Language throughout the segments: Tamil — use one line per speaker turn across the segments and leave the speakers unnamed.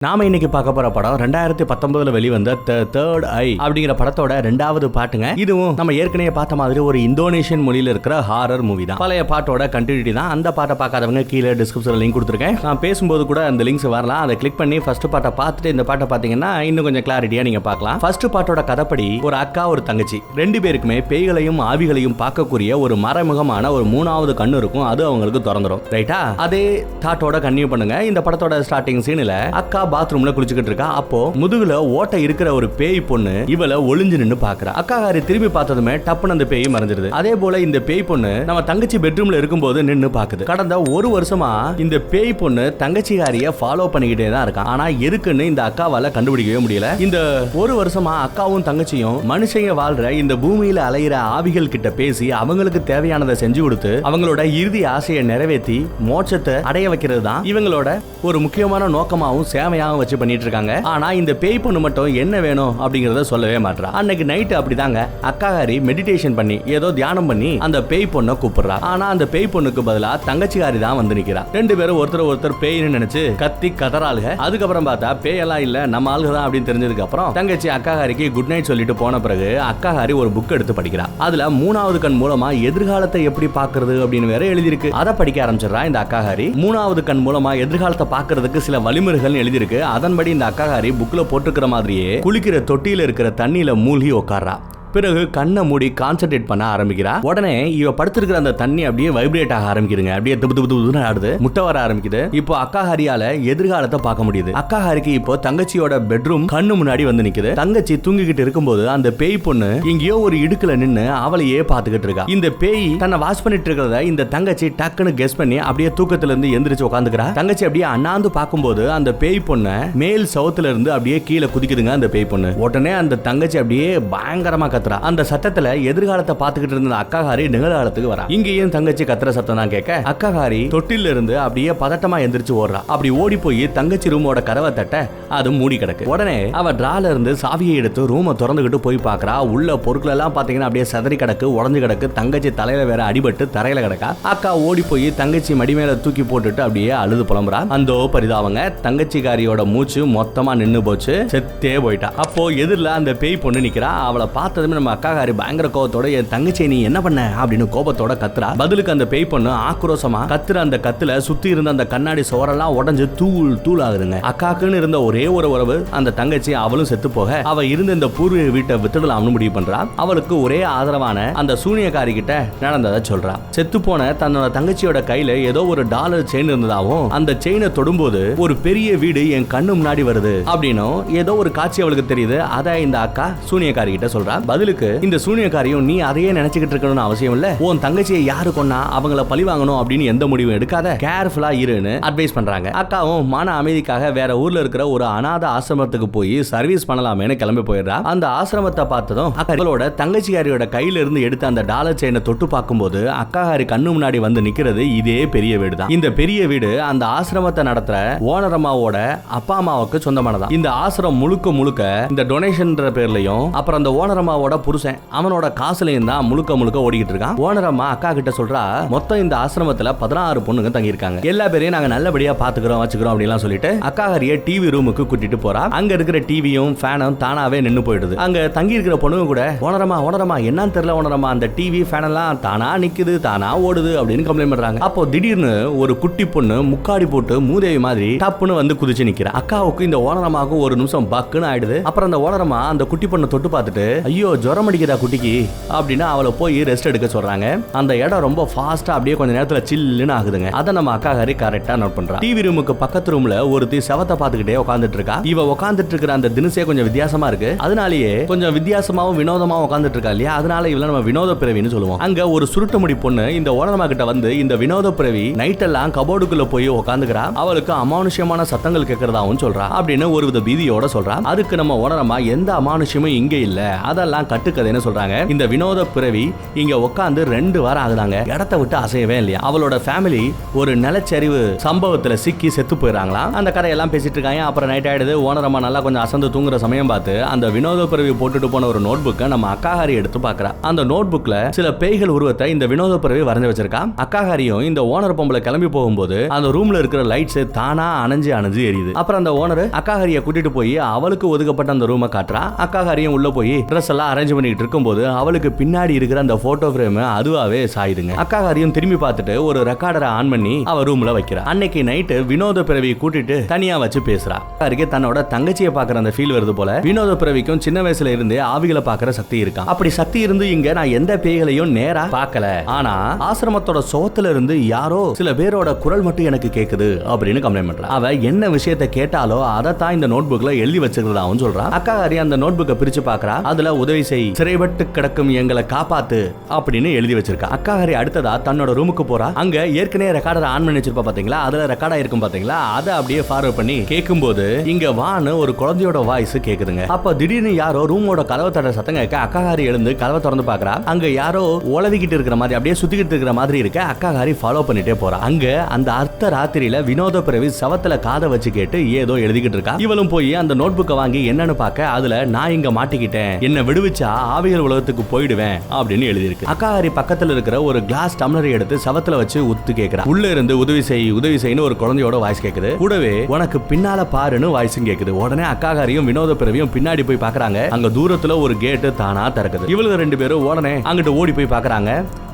நாம இன்னைக்கு பார்க்க போற படம் 2019 வெளிவந்த தேர்ட் ஐ அப்படிங்கிற படத்தோட ரெண்டாவது பாட்டுங்க. இதுவும் நம்ம ஏற்கனவே பார்த்த மாதிரி ஒரு இந்தோனேஷியன் மொழியில இருக்கிற ஹாரர் மூவி தான். பழைய பாட்டோட கண்டினியூட்டி தான். அந்த பாட்டை பார்க்காதவங்க கீழே டிஸ்கிரிப்ஷன்ல லிங்க் கொடுத்துருக்கேன். நான் பேசும்போது கூட அந்த லிங்க்ஸ் வரலாம். அதை கிளிக் பண்ணி ஃபர்ஸ்ட் பாட்டை பார்த்துட்டு இந்த பாட்டை பார்த்தீங்கன்னா இன்னும் கொஞ்சம் கிளாரிட்டியா நீங்க பார்க்கலாம். ஃபர்ஸ்ட் பாட்டோட கதைப்படி ஒரு அக்கா ஒரு தங்கச்சி ரெண்டு பேருக்குமே பேய்களையும் ஆவிகளையும் பார்க்கக்கூடிய ஒரு மறைமுகமான ஒரு மூணாவது கண்ணு இருக்கும். அது அவங்களுக்கு திறந்துடும். ரைட்டா? அதே தாட்டோட கன்டினியூ பண்ணுங்க. இந்த படத்தோட ஸ்டார்டிங் சீன்ல அக்கா பாத்ரூம்ல குளிச்சுக்கிட்டு இருக்கா. அப்போ முதுகுல ஓட்டை இருக்கிற ஒரு பேய் பொண்ணு இவளை ஒளிஞ்சு நின்னு பாக்குறா. அக்காகாரி திரும்பி பார்த்ததுமே டப்புன்னு அந்த பேய் மறைஞ்சிருது. அதே போல இந்த பேய் பொண்ணு நம்ம தங்கச்சி பெட்ரூம்ல இருக்கும்போது நின்னு பாக்குது. கடந்த ஒரு வருஷமா இந்த பேய் பொண்ணு தங்கச்சிகாரிய ஃபாலோ பண்ணிக்கிட்டே தான் இருக்கான். ஆனா எதுக்குன்னு இந்த அக்காவால கண்டுபிடிக்கவே முடியல. இந்த ஒரு வருஷமா அக்காவும் தங்கச்சியும் மனுஷங்க வாழ்ற இந்த பூமியில அலையிற ஆவிகள் கிட்ட பேசி அவங்களுக்கு தேவையானதை செஞ்சு கொடுத்து அவங்களோட இறுதி ஆசையை நிறைவேற்றி மோட்சத்தை அடைய வைக்கிறது தான் இவங்களோட ஒரு முக்கியமான நோக்கமாவும் சேவையாகவும் வச்சு பண்ணிட்டு இருக்காங்க. ஆனா இந்த பேய் பொண்ணு மட்டும் என்ன வேணும் அப்படிங்கறத சொல்லவே மாட்டா. அன்னைக்கு நைட் அப்படிதாங்க அக்காகாரி மெடிடேஷன் பண்ணி ஏதோ தியானம் பண்ணி அந்த பேய் பொண்ணை கூப்பிடுறா. ஆனா அந்த பேய் பொண்ணுக்கு பதிலா தங்கச்சிகாரி தான் வந்து நிக்கிறா. ரெண்டு பேரும் ஒருத்தர் பேய்னு நினைச்சு கத்தி கதறாளுக. அதுக்கப்புறம் பார்த்தா பேயெல்லாம் இல்ல நம்ம ஆளுக தான் அப்படின்னு தெரிஞ்சதுக்கு அப்புறம் தங்கச்சி அக்காகாரிக்கு குட் நைட் சொல்லிட்டு போன பிறகு அக்காகாரி ஒரு புக் எடுத்து படிக்கிறா. அதுல மூணாவது கண் மூலமா எதிர்காலத்தை எப்படி பாக்குறது அப்படின்னு வேற எழுதிருக்கு. அதை படிக்க ஆரம்பிச்சிடறா இந்த அக்காகாரி. மூணாவது கண் மூலமா எதிர்காலத்தை பாக்குறதுக்கு சில வழிமுறைகள் எழுதிருக்கு. அதன்படி இந்த அக்காகாரி புக்ல போட்டுக்கிற மாதிரியே குளிக்கிற தொட்டியில இருக்கிற தண்ணியில மூழ்கி உட்கார்றா. பிறகு கண்ணை மூடி கான்சென்ட்ரேட் பண்ண ஆரம்பிக்கிறா. உடனே இவ படுத்திருக்கிற அந்த தண்ணி அப்படியே வைப்ரேட் ஆக ஆரம்பிக்குதுங்க. அப்படியே துபுதுபுதுன்னு ஆடுது. முட்டை வர ஆரம்பிக்குது. இப்போ அக்காஹாரியால எதிர்காலத்தை பார்க்க முடியுது. அக்காஹாரிக்கு இப்போ தங்கச்சியோட பெட்ரூம் கண்ணு முன்னாடி வந்து நிக்குது. தங்கச்சி தூங்கிக்கிட்டு இருக்கும்போது அந்த பேய் பொண்ணு எங்கேயோ ஒரு இடுக்குல நின்னு அவளையே பார்த்துக்கிட்டு இருக்கா. இந்த பேய் தன்னை வாட்ச் பண்ணிட்டு இருக்கிறத இந்த தங்கச்சி டக்குன்னு கெஸ் பண்ணி அப்படியே தூக்கத்துல இருந்து எந்திரிச்சு உட்காந்துக்கிறா. தங்கச்சி அப்படியே அண்ணாந்து பார்க்கும்போது அந்த பேய் பொண்ணு மேல் சவுத்துல இருந்து அப்படியே கீழே குதிக்குதுங்க அந்த பேய் பொண்ணு. உடனே அந்த தங்கச்சி அப்படியே பயங்கரமா அந்த சத்தத்துல எதிர்காலத்தை பார்த்துக்கிட்டு இருந்த அக்காகாரி நிகழ்காலத்துக்கு வரா. இங்கேயும் தங்கச்சி கத்துற சத்தம் தான் கேட்க அக்காகாரி தொட்டில இருந்து அப்படியே பதட்டமா எந்திரிச்சு ஓடுறா. அப்படி ஓடி போய் தங்கச்சி ரூமோட கதவை தட்ட அது மூடி கிடக்கு. உடனே அவ டிரால இருந்து சாவியை எடுத்து ரூமை திறந்துகிட்டு போய் பாக்குறா. உள்ள பொருட்கள் எல்லாம் பாத்தீங்கன்னா அப்படியே சதறி கிடக்கு, உடஞ்சு கிடக்கு. தங்கச்சி தலையில வேற அடிபட்டு தரையில கிடக்கா. அக்கா ஓடி போய் தங்கச்சி மடி மேல தூக்கி போட்டுட்டு அப்படியே அழுது புலம்புறா. அந்த பரிதாபங்க தங்கச்சிக்காரியோட மூச்சு மொத்தமா நின்னு போச்சு. செத்தே போயிட்டா. அப்போ எதிரில அந்த பேய் பொண்ணு நிக்கிறா. அவளை பார்த்தது நம்ம அக்காகாரி பயங்கர கோபத்தோட என் தங்கச்சி நீ என்ன பண்ண அப்படின்னு கோபத்தோட கத்துறா. பதிலுக்கு அந்த பேய் பொண்ணு ஆக்ரோஷமா கத்துற அந்த கத்துல சுத்தி இருந்த அந்த கண்ணாடி சோரெல்லாம் உடஞ்சு தூள் ஆகுதுங்க. அக்காக்குன்னு இருந்த ஒரே ஒரு உறவு அந்த தங்கச்சி அவளும் செத்து போக அவ இருந்த இந்த பூர்வீக வீட்டை வித்துடலாம்னு முடிவு பண்றா. அவளுக்கு ஒரே ஆதரவான அந்த சூனியக்காரி கிட்ட நடந்ததை சொல்றா. செத்து போன தன்னோட தங்கச்சியோட கையில ஏதோ ஒரு டாலர் செயின் இருந்ததாவும் அந்த செயினை தொடும்போது ஒரு பெரிய வீடு என் கண்ணு முன்னாடி வருது அப்படின்னும் ஏதோ ஒரு காட்சி அவளுக்கு தெரியுது. அதை இந்த அக்கா சூனியக்காரி கிட்ட சொல்றா. பதிலுக்கு இந்த சூனியக்காரியும் நீ அதையே நினைச்சுக்கிட்டு இருக்கணும்னு அவசியம் இல்ல, உன் தங்கச்சியை யாரு கொன்னா அவங்கள பழி வாங்கணும் அப்படின்னு எந்த முடிவும் எடுக்காத, கேர்ஃபுல்லா இருன்னு அட்வைஸ் பண்றாங்க. அக்காவும் மான அமைதிக்காக வேற ஊர்ல இருக்கிற ஒரு அநாத ஆசிரமத்துக்கு போய் சர்வீஸ் பண்ணலாமேன்னு கிளம்பி போயிடுறா. அந்த ஆசிரமத்தை பார்த்ததும் அக்காவோட தங்கச்சியாரியோட கையில இருந்து எடுத்த அந்த டாலர் செயினை தொட்டு பார்க்கும்போது அக்காகாரி கண்ணு முன்னாடி வந்து நிக்கிறது இதே பெரிய வீடு தான். இந்த பெரிய வீடு அந்த ஆசிரமத்தை நடத்துற ஓனர் அம்மாவோட அப்பா அம்மாவுக்கு சொந்தமானதான். இந்த ஆசிரமம் முழுக்க இந்த டொனேஷன் பேர்லயும் அப்புறம் அந்த ஓனர் அம்மாவோட புருஷன் அவனோட காசுலையும் தான் முழுக்க ஓடிக்கிட்டு இருக்கான். ஓனர் அம்மா அக்கா கிட்ட சொல்றா, மொத்தம் இந்த ஆசிரமத்துல 16 பொண்ணுங்க தங்கி இருக்காங்க. எல்லா பேரையும் நாங்க நல்லபடியா பாத்துக்கிறோம் வச்சுக்கிறோம் அப்படிலாம் சொல்லிட்டு அக்காகாரிய டிவி ரூமுக்கு கூட்டிட்டு போறா. அங்க இருக்கிற டிவியும் ஃபேனும் தானாவே நின்னு போயிடுது. அங்க தங்கி இருக்கிற பொண்ணுங்க கூட ஓனரமா என்னன்னு தெரியல ஓனரமா அந்த டிவி ஃபேன் எல்லாம் தானா நிக்குது தானா ஓடுது அப்படின்னு கம்ப்ளைண்ட் பண்றாங்க. அப்போ திடீர்னு ஒரு குட்டி பொண்ணு முக்காடி போட்டு மூதேவி மாதிரி டப்புன்னு வந்து குதிச்சு நிக்கிறா. அக்காவுக்கு இந்த ஓனரமாவுக்கு ஒரு நிமிஷம் பக்குன்னு ஆயிடுது. அப்புறம் அந்த ஓனரமா அந்த குட்டி பொண்ணு தொட்டு பார்த்துட்டு ஐயோ ஜுரம் அடிக்குதா குட்டிக்கு அப்படின்னு அவளை போய் ரெஸ்ட் எடுக்க சொல்றாங்க. அந்த இடம் ரொம்ப ஃபாஸ்டா அப்படியே கொஞ்ச நேரத்துல சில்லுன்னு ஆகுதுங்க. அதை நம்ம அக்காகாரி கரெக்டா நோட் பண்றா. டிவி ரூமுக்கு பக்கத்து ரூம்ல ஒருத்தி செவத்தை பார்த்துக்கிட்டே உட்காந்துட்டு இருக்கா. இவ உட்காந்துட்டு இருக்கிற அந்த தினசே கொஞ்சம் வித்தியாசமா இருக்கு. அதனாலேயே கொஞ்சம் வித்தியாசமாவும் வினோதமாவும் உட்காந்துட்டு இருக்கா இல்லையா, அதனால இவள நம்ம வினோத பிறவின்னு சொல்லுவோம். அங்க ஒரு சுருட்ட முடி பொண்ணு இந்த ஓனரமா கிட்ட வந்து இந்த வினோத பிறவி நைட் எல்லாம் கபோர்டுக்குள்ள போய் உட்காந்துக்கிறா. அவளுக்கு அமானுஷ்யமான சத்தங்கள் கேட்கறதாவும் சொல்றா அப்படின்னு ஒரு வித பீதியோட சொல்றா. அதுக்கு நம்ம ஓனரமா எந்த அமானுஷ்யமும் இங்க இல்ல, அதெல்லாம் இதெல்லாம் கட்டுக்கதைன்னு சொல்றாங்க. இந்த வினோத பிறவி இங்க உட்கார்ந்து 2 வாரம் ஆகுதாங்க. இடத்தை விட்டு அசையவே இல்லையா. அவளோட ஃபேமிலி ஒரு நிலச்சரிவு சம்பவத்துல சிக்கி செத்து போயிடறாங்களாம். அந்த கதையெல்லாம் பேசிட்டு இருக்காங்க. அப்புறம் நைட் ஆயிடுது. ஓனரம்மா நல்லா கொஞ்சம் அசந்து தூங்குற சமயம் பார்த்து அந்த வினோத பிறவி போட்டுட்டு போன ஒரு நோட் புக்கை நம்ம அக்காஹாரி எடுத்து பாக்குறா. அந்த நோட் புக்ல சில பேய்கள் உருவத்தை இந்த வினோத பிறவி வரைஞ்சு வச்சிருக்கா. அக்காஹாரியும் இந்த ஓனர் பொம்பளை கிளம்பி போகும்போது அந்த ரூம்ல இருக்கிற லைட்ஸ் தானா அணைஞ்சு எரியுது. அப்புறம் அந்த ஓனர் அக்காஹாரியை கூட்டிட்டு போய் அவளுக்கு ஒதுக்கப்பட்ட அந்த ரூமை காட்டுறா. அக்காஹாரியும் உள்ள போய் ட்ரெஸ் எல்லாம் அரேஞ்ச் பண்ணிட்டு இருக்கும்போது அவளுக்கு பின்னாடி இருக்கிற அந்த போட்டோ ஃப்ரேம் அதுவாவே சாயுதுங்க. அக்காஹாரியும் திரும்பி பார்த்துட்டு ஒரு ரெக்கார்டரை ஆன் பண்ணி அவ ரூம்ல வைக்கிறா. அன்னைக்கு நைட்டு வினோத பிறவியை கூட்டிட்டு தனியா வச்சு பேசுறா. அக்காஹாரிக்கு தன்னோட தங்கச்சியை பாக்குற அந்த ஃபீல் வருது போல. வினோத பிறவிக்கும் சின்ன வயசுல இருந்தே ஆவிகளை பாக்குற சக்தி இருக்கா. அப்படி சக்தி இருந்து இங்க நான் எந்த பேய்களையும் நேரா பார்க்கல. ஆனா ஆசிரமத்தோட சோத்துல இருந்து யாரோ சில பேரோட குரல் மட்டும் எனக்கு கேக்குது அப்படின்னு கம்ப்ளைண்ட் பண்றா. அவ என்ன விஷயத்தை கேட்டாலோ அதை தான் இந்த நோட் புக்ல எழுதி வச்சிருக்கிறதாவும் சொல்றா. அக்காஹாரி அந்த நோட் புக்கை பிரிச்சு பாக்குறா. அதுல உதவி செய், சிறைப்பட்டு கிடக்கும் எங்களை காப்பாத்து அப்படின்னு எழுதி வச்சிருக்கா. அக்காஹாரி அடுத்ததா தன்னோட ரூமுக்கு போறா. அங்க ஏற்கனவே ரெக்கார்டர் ஆன் பண்ணி வச்சிருப்பா பாத்தீங்களா. அதுல ரெக்கார்ட் ஆயிருக்கும் பாத்தீங்களா. அதை அப்படியே ஃபார்வர்ட் பண்ணி கேட்கும்போது இங்க வான்னு ஒரு குழந்தையோட வாய்ஸ் கேக்குதுங்க. அப்ப திடீர்னு யாரோ ரூமோட கதவை தட்ட சத்தம் கேட்க அக்காஹாரி எழுந்து கதவை திறந்து பாக்குறா. அங்க யாரோ உளவிக்கிட்டு இருக்கிற மாதிரி அப்படியே சுத்திக்கிட்டு இருக்கிற மாதிரி இருக்க. அக்காஹாரி ஃபாலோ பண்ணிட்டே போறா. அங்க அந்த அர்த்த ராத்திரியில வினோத பிறவி சவத்துல காதை வச்சு கேட்டு ஏதோ எழுதிக்கிட்டு இருக்கா. இவளும் போய் அந்த நோட் புக்கை வாங்கி என்னன்னு பார்க்க அதுல நான் இங்க மாட்டிக்கிட்டேன், என்ன விடுவிச்சா ஆவிகள் உலகத்துக்கு போயிடுவேன் அப்படின்னு எழுதியிருக்கு. அக்காஹாரி பக்கத்துல இருக்கிற ஒரு கிளாஸ் டம்ளரை எடுத்து சவத்துல வச்சு உத்து கேக்குறா. உள்ள இருந்து உதவி செய்யு ஒரு குழந்தையோட வாய்ஸ் கேக்குது. கூடவே உனக்கு பின்னால பாருன்னு வாய்ஸும் கேக்குது. உடனே அக்காஹாரியும் வினோத பிறவியும் பின்னாடி போய் பாக்குறாங்க. அங்க தூரத்துல ஒரு கேட்டு தானா திறக்குது. இவளுக்கு 2 பேரும் உடனே அங்கிட்டு ஓடி போய் பாக்குறாங்க.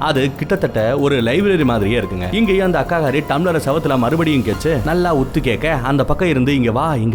அது கிட்டத்தட்ட ஒரு லைப்ரரி மாதிரியே இருக்குங்க. இங்கேயும் அந்த அக்காஹாரி டம்ளரை சவத்துல மறுபடியும் கேச்சு நல்லா உத்து கேட்க அந்த பக்கம் இருந்து இங்க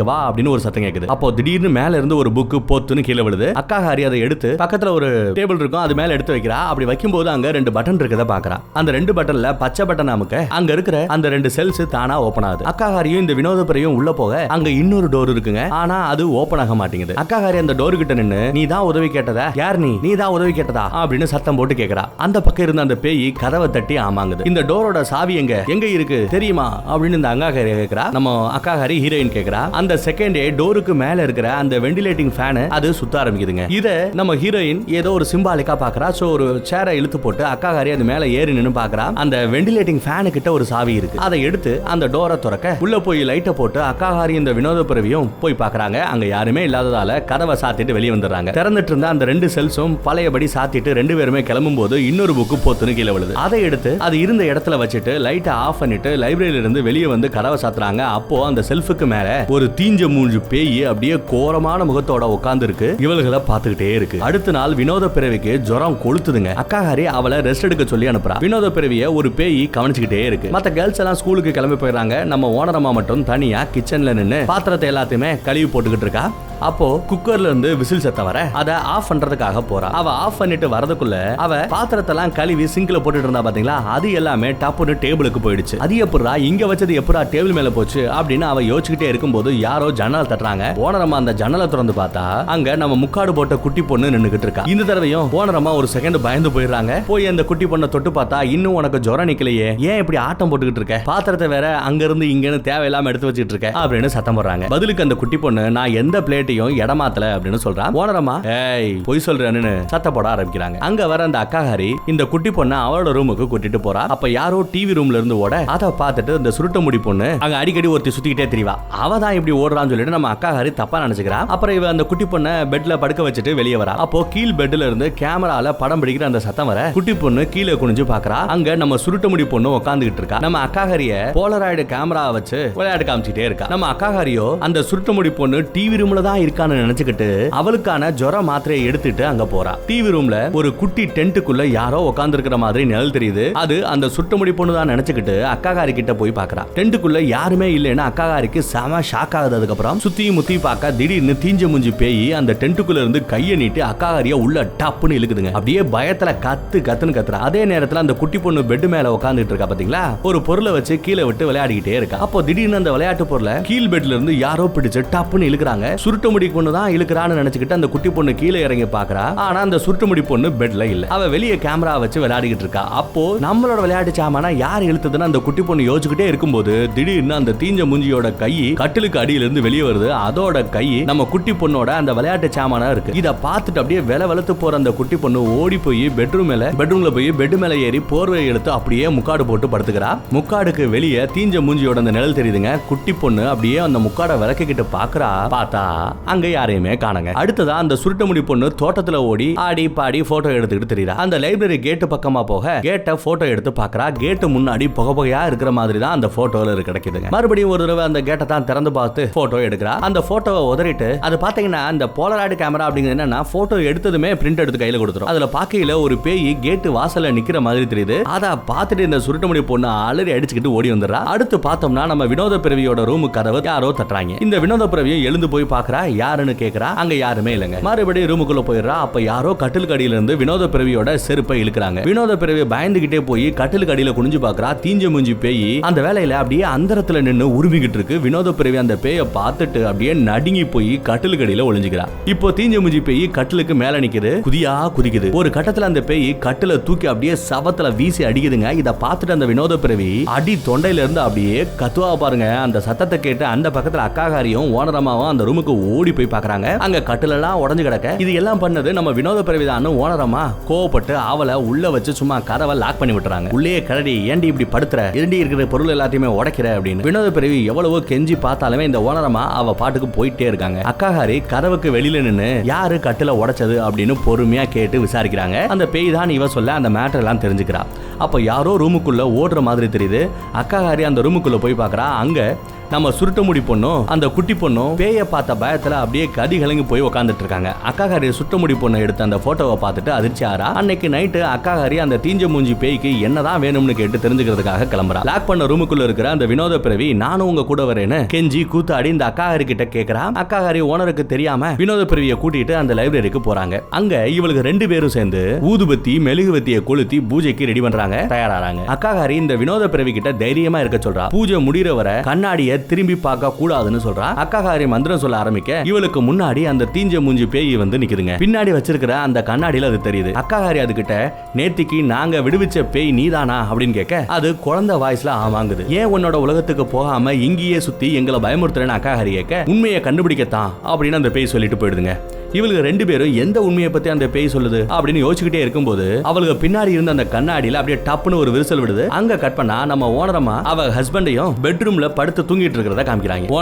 வா அப்படின்னு ஒரு சத்தம் கேக்குது. அப்போ திடீர்னு மேல இருந்து ஒரு புக்கு போத்துன்னு கீழே விழுது. அக்காஹாரி அதை எடுத்து பக்கத்துல ஒரு டேபிள் இருக்கும் அது மேல எடுத்து வைக்கிறா. அப்படி வைக்கும்போது அங்க 2 பட்டன் இருக்கத பாக்குறா. அந்த 2 பட்டன்ல பச்சை பட்டன் அமுக்க அங்க இருக்கிற அந்த 2 செல்ஸ் தானா ஓபன் ஆகுது. அக்காஹாரியும் இந்த வினோத பிறவியும் உள்ள போக அங்க இன்னொரு டோர் இருக்குங்க. ஆனா அது ஓபன் ஆக மாட்டேங்குது. அக்காஹாரி அந்த டோர் கிட்ட நின்னு நீ தான் உதவி கேட்டதா, யார் நீ தான் உதவி கேட்டதா அப்படின்னு சத்தம் போட்டு கேக்குறா. அந்த பக்கம் இருந்த அந்த பேய் கதவை தட்டி ஆமாங்குது. இந்த டோரோட சாவி எங்க இருக்கு தெரியுமா அப்படின்னு இந்த அக்காஹாரி கேக்குறா. நம்ம அக்காஹாரி ஹீரோயின் கேக்குறா. அந்த செகண்டே டோருக்கு மேல இருக்கிற அந்த வெண்டிலேட்டிங் ஃபேன் அது சுத்த ஆரம்பிக்குதுங்க. இத நம்ம ஹீரோயின் ஏதோ ஒரு சிம்பாலிக்கா பாக்குறா. சோ ஒரு சேரை இழுத்து போட்டு அக்காஹாரி அது மேல ஏறி நின்னு பாக்குறா. அந்த வெண்டிலேட்டிங் ஃபேன் கிட்ட ஒரு சாவி இருக்கு. அதை எடுத்து அந்த டோரை திறக்க உள்ள போய் லைட்டை போட்டு அக்காஹாரி இந்த வினோத பிறவியும் போய் பாக்குறாங்க. அங்க யாருமே இல்லாததால கதவை சாத்திட்டு வெளியே வந்துடுறாங்க. திறந்துட்டு இருந்த அந்த 2 செல்ஸும் பழையபடி சாத்திட்டு 2 பேருமே கிளம்பும் போது இன்னொரு புக்கு போத்துன்னு கீழே விழுது. அதை எடுத்து அது இருந்த இடத்துல வச்சுட்டு லைட்டை ஆஃப் பண்ணிட்டு லைப்ரரியில இருந்து வெளியே வந்து கதவை சாத்துறாங்க. அப்போ அந்த செல்ஃபுக்கு மேல ஒரு தீஞ்ச மூஞ்சு பேய் அப்படியே கோரமான முகத்தோட உட்கார்ந்து இருக்கு. இவள்களை பார்த்துக்கிட்டே இருக்கு. அடுத்த நாள் வினோத பிறவிக்கு ஜுரம் கொளுத்துதுங்க. அக்காஹாரி அவளை ரெஸ்ட் எடுக்க சொல்லி அனுப்புறா. வினோத பிறவிய ஒரு பேய் கவனிச்சுக்கிட்டே இருக்கு. மத்த கேர்ள்ஸ் எல்லாம் ஸ்கூலுக்கு கிளம்பி போயிடுறாங்க. நம்ம ஓனரம்மா மட்டும் தனியா கிச்சன்ல நின்னு பாத்திரத்தை எல்லாத்தையுமே கழுவி போட்டுக்கிட்டு இருக்கா. அப்போ குக்கர்ல இருந்து விசில் சத்தம் வர அதை ஆஃப் பண்றதுக்காக போறா. அவ ஆஃப் பண்ணிட்டு வரதுக்குள்ள அவ பாத்திரத்தெல்லாம் கழுவி சிங்க்ல போட்டுட்டு இருந்தா பாத்தீங்களா. அது எல்லாமே டப்புன்னு டேபிளுக்கு போயிடுச்சு. அது எப்படா இங்க வச்சது எப்படா டேபிள் மேல போச்சு அப்படின்னு அவ யோசிச்சுக்கிட்டே இருக்கும்போது யாரோ ஜன்னல் தட்டுறாங்க. ஓனரம்மா அந்த ஜன்னலை திறந்து பார்த்தா அங்க நம்ம முக்காடு போட்ட குட்டி பொண்ணு நின்னுகிட்டு இருக்கா. இந்த தடவையும் ஓனரம்மா ஒரு செகண்ட் பயந்து போயிடுறாங்க. போய் அந்த குட்டி பொண்ணை தொட்டு பார்த்தா இன்னும் உனக்கு ஜுரம் நிக்கலையே, ஏன் இப்படி ஆட்டம் போட்டுக்கிட்டு இருக்க, பாத்திரத்தை வேற அங்க இருந்து இங்கன்னு தேவையில்லாம எடுத்து வச்சுட்டு இருக்க அப்படின்னு சத்தம் போடுறாங்க. பதிலுக்கு அந்த குட்டி பொண்ணு நான் எந்த பிளேட் இடமாத்தல அப்படின்னு சொல்றான். ஓனரம்மா ஏய் பொய் சொல்றேன்னு சத்த போட ஆரம்பிக்கிறாங்க. அங்க வர அந்த அக்காஹாரி இந்த குட்டி பொண்ணை அவளோட ரூமுக்கு கூட்டிட்டு போறா. அப்ப யாரோ டிவி ரூம்ல இருந்து ஓட அதை பார்த்துட்டு இந்த சுருட்ட முடி பொண்ணு அங்க அடிக்கடி ஒருத்தி சுத்திக்கிட்டே தெரியவா. அவ தான் இப்படி ஓடுறான்னு சொல்லிட்டு நம்ம அக்காஹாரி தப்பா நினைச்சுக்கிறா. அப்புறம் இவ அந்த குட்டி பொண்ணை பெட்ல படுக்க வச்சுட்டு வெளியே வரா. அப்போ கீழ் பெட்ல இருந்து கேமரால படம் பிடிக்கிற அந்த சத்தம் வர குட்டி பொண்ணு கீழே குனிஞ்சு பாக்குறா. அங்க நம்ம சுருட்ட முடி பொண்ணு உட்காந்துக்கிட்டு இருக்கா. நம்ம அக்காஹாரிய போலராய்டு கேமரா வச்சு விளையாட்டு காமிச்சிட்டே இருக்கா. நம்ம அக்காஹாரியோ அந்த சுருட்ட முடி பொண்ணு டிவி ரூம்ல தான் இருக்கான்னு நினைச்சுக்கிட்டு அவளுக்கான ஜுர மாத்திரையை எடுத்துட்டு அங்க போறா. டிவி ரூம்ல ஒரு குட்டி டென்ட்டுக்குள்ள யாரோ உட்கார்ந்து இருக்கிற மாதிரி நிழல் தெரியுது. அது அந்த சுட்டமுடி பொண்ணு தான் நினைச்சுக்கிட்டு அக்காகாரி கிட்ட போய் பாக்குறா. டென்ட்டுக்குள்ள யாருமே இல்லைன்னு அக்காகாரிக்கு செம ஷாக் ஆகுது. அதுக்கப்புறம் சுத்தி முத்தி பார்க்க திடீர்னு தீஞ்ச முஞ்சி பேய் அந்த டென்ட்டுக்குள்ள இருந்து கையை நீட்டி அக்காகாரிய உள்ள டப்புன்னு இழுக்குதுங்க. அப்படியே பயத்துல கத்துன்னு கத்துறா. அதே நேரத்துல அந்த குட்டி பொண்ணு பெட் மேல உட்கார்ந்துட்டு இருக்கா பாத்தீங்களா. ஒரு பொருளை வச்சு கீழே விட்டு விளையாடிக்கிட்டே இருக்கா. அப்போ திடீர்னு அந்த விளையாட்டு பொருளை கீழ் பெட்ல இருந்து யாரோ பிடிச்சு டப்புன்னு இழுக்குறாங்க. சுருட்ட முடி பொண்ணு தான் இழுக்கிறான்னு நினைச்சுக்கிட்டு அந்த குட்டி பொண்ணு கீழே இறங்கி பாக்குறா. ஆனா அந்த சுருட்டு முடி பொண்ணு பெட்ல இல்ல. அவ வெளியே கேமரா வச்சு விளையாடிக்கிட்டு இருக்கா. அப்போ நம்மளோட விளையாட்டு சாமான யார் இழுத்ததுன்னு அந்த குட்டி பொண்ணு யோசிச்சுக்கிட்டே இருக்கும்போது திடீர்னு அந்த தீஞ்ச மூஞ்சியோட கை கட்டிலுக்கு அடியில இருந்து வெளியே வருது. அதோட கை நம்ம குட்டி பொண்ணோட அந்த விளையாட்டு சாமானா இருக்கு. இத பார்த்துட்டு அப்படியே வெளவெளத்து போற அந்த குட்டி பொண்ணு ஓடி போய் பெட்ரூம்ல போய் பெட் மேல ஏறி போர்வை எடுத்து அப்படியே முக்காடு போட்டு படுத்துக்கிறா. முக்காடுக்கு வெளியே தீஞ்ச மூஞ்சியோட அந்த நிழல் தெரியுதுங்க. குட்டி பொண்ணு அப்படியே அந்த முக்காட விளக்கிக்கிட்டு பாக்குறா. பார்த்தா அங்க யாரையுமே காணுங்க. அடுத்ததா அந்த சுருட்ட முடி பொண்ணு தோட்டத்துல ஓடி ஆடி பாடி போட்டோ எடுத்துக்கிட்டு தெரியுறா. அந்த லைப்ரரி கேட்டு பக்கமா போக கேட்ட போட்டோ எடுத்து பாக்குறா. கேட்டு முன்னாடி புகையா இருக்கிற மாதிரி தான் அந்த போட்டோல கிடைக்குதுங்க. மறுபடியும் ஒரு தடவை அந்த கேட்டை தான் திறந்து பார்த்து போட்டோ எடுக்கிறா. அந்த போட்டோவை உதறிட்டு அது பாத்தீங்கன்னா அந்த போலராய்டு கேமரா அப்படிங்கிறது என்னன்னா போட்டோ எடுத்ததுமே பிரிண்ட் எடுத்து கையில கொடுத்துரும். அதுல பாக்கையில ஒரு பேய் கேட்டு வாசல்ல நிக்கிற மாதிரி தெரியுது. அத பார்த்துட்டு இந்த சுருட்ட முடி பொண்ணு அலறி அடிச்சுக்கிட்டு ஓடி வந்துடுறா. அடுத்து பார்த்தோம்னா நம்ம வினோத பிறவியோட ரூம் கதவு யாரோ தட்டுறாங்க. இந்த வினோத பிறவியும் எழுந்து போய் பாக்குறா. யாருன்னு கேக்குறா. அங்க யாருமே இல்லங்க. மறுபடியும் ரூமுக்குள்ள போயிடுறா. அப்ப யாரோ கட்டிலுக்கு அடியில இருந்து வினோத பிறவியோட செருப்பை இழுக்கிறாங்க. வினோத பிறவி பயந்துகிட்டே போய் கட்டிலுக்கு அடியில குனிஞ்சு பாக்குறா. தீஞ்ச மூஞ்சி பேய் அந்த வேலையில அப்படியே அந்தரத்துல நின்னு உருவிக்கிட்டு இருக்கு. வினோத பிறவி அந்த பேயை பார்த்துட்டு அப்படியே நடுங்கி போய் கட்டிலுக்கு அடியில ஒளிஞ்சுக்கிறா. இப்போ தீஞ்ச மூஞ்சி பேய் கட்டிலுக்கு மேல நிக்குது. குதிக்குது. ஒரு கட்டத்துல அந்த பேய் கட்டில தூக்கி அப்படியே சவத்துல வீசி அடிக்குதுங்க. இத பார்த்துட்டு அந்த வினோத பிறவி அடி தொண்டையில இருந்து அப்படியே கத்துவா பாருங்க. அந்த சத்தத்தை கேட்டு அந்த பக்கத்துல அக்காகாரியும் ஓனரமாவும் அந்த ரூமுக்கு ஓடி போய் பாக்குறாங்க. அங்க கட்டில எல்லாம் உடைஞ்சு கிடக்க. இது எல்லாம் பண்ணது நம்ம வினோத பிறவி தான். ஓனரமா கோவப்பட்டு அவளை உள்ள வச்சு சும்மா கதவை லாக் பண்ணி விட்டுறாங்க. உள்ளே கரடி ஏண்டி இப்படி படுத்துற, இருண்டி இருக்கிற பொருள் எல்லாத்தையுமே உடைக்கிற அப்படின்னு வினோத பிறவி எவ்வளவோ கெஞ்சி பார்த்தாலுமே இந்த ஓனரமா அவ பாட்டுக்கு போயிட்டே இருக்காங்க. அக்காகாரி கதவுக்கு வெளியில நின்னு யாரு கட்டில உடைச்சது அப்படின்னு பொறுமையா கேட்டு விசாரிக்கிறாங்க. அந்த பேய் தான் இவ சொல்ல அந்த மேட்டர் எல்லாம் தெரிஞ்சுக்கிறா. அப்ப யாரோ ரூமுக்குள்ள ஓடுற மாதிரி தெரியுது. அக்காகாரி அந்த ரூமுக்குள்ள போய் பாக்குறா. அங்க நம்ம சுருட்ட முடி பொண்ணும் அந்த குட்டி பொண்ணும் பேய பார்த்த பயத்துல அப்படியே கதி கலங்கி போய் உட்காந்துட்டு இருக்காங்க. அக்காகாரி சுட்ட முடி பொண்ணை எடுத்து அந்த போட்டோவை பார்த்துட்டு அதிர்ச்சி ஆறா. அன்னைக்கு நைட்டு அக்காகாரி அந்த தீஞ்ச மூஞ்சி பேய்க்கு என்னதான் வேணும்னு கேட்டு தெரிஞ்சுக்கிறதுக்காக கிளம்புறா. லாக் பண்ண ரூமுக்குள்ள இருக்கிற அந்த வினோத பிறவி நானும் உங்க கூட வரேன்னு கெஞ்சி கூத்தாடி இந்த அக்காகாரி கிட்ட கேக்குறா. அக்காகாரி ஓனருக்கு தெரியாம வினோத பிறவியை கூட்டிட்டு அந்த லைப்ரரிக்கு போறாங்க. அங்க இவளுக்கு 2 பேரும் சேர்ந்து ஊதுபத்தி மெழுகுவத்தியை கொளுத்தி பூஜைக்கு ரெடி பண்றாங்க, தயாராறாங்க. அக்காகாரி இந்த வினோத பிறவி கிட்ட தைரியமா இருக்க சொல்றா. பூஜை முடிகிற வரை கண்ணாடியை திரும்பி பார்க்க கூடாதுன்னு சொல்றா. அக்காகாரி மந்திரம் சொல்ல ஆரம்பிக்க இவளுக்கு முன்னாடி அந்த தீஞ்ச மூஞ்சி பேய் வந்து நிக்குதுங்க. பின்னாடி வச்சிருக்கிற அந்த கண்ணாடியில அது தெரியுது. அக்காகாரி அதுகிட்ட நேத்திக்கு நாங்க விடுவிச்ச பேய் நீதானா அப்படின்னு கேட்க அது குழந்தை வாய்ஸ்ல ஆமாங்குது. ஏன் உன்னோட உலகத்துக்கு போகாம இங்கேயே சுத்தி எங்களை பயமுறுத்துறேன்னு அக்காகாரி கேட்க உண்மையை கண்டுபிடிக்கத்தான் அப்படின்னு அந்த பேய் சொல்லிட்டு போயிடுதுங்க. இவளுக்கு 2 பேரும் எந்த உண்மையை பத்தி அந்த பேய் சொல்லுது அப்படின்னு யோசிச்சுக்கிட்டே இருக்கும்போது அவளுக்கு பின்னாடி இருந்த அந்த கண்ணாடியில அப்படியே டப்புன்னு ஒரு விரிசல் விடுது. அங்க கட் பண்ணா நம்ம ஓனரமா அவ ஹஸ்பண்டையும் பெட்ரூம்ல படுத்து தூங்கிட்டு இருக்கிறத காமிக்கிறாங்க.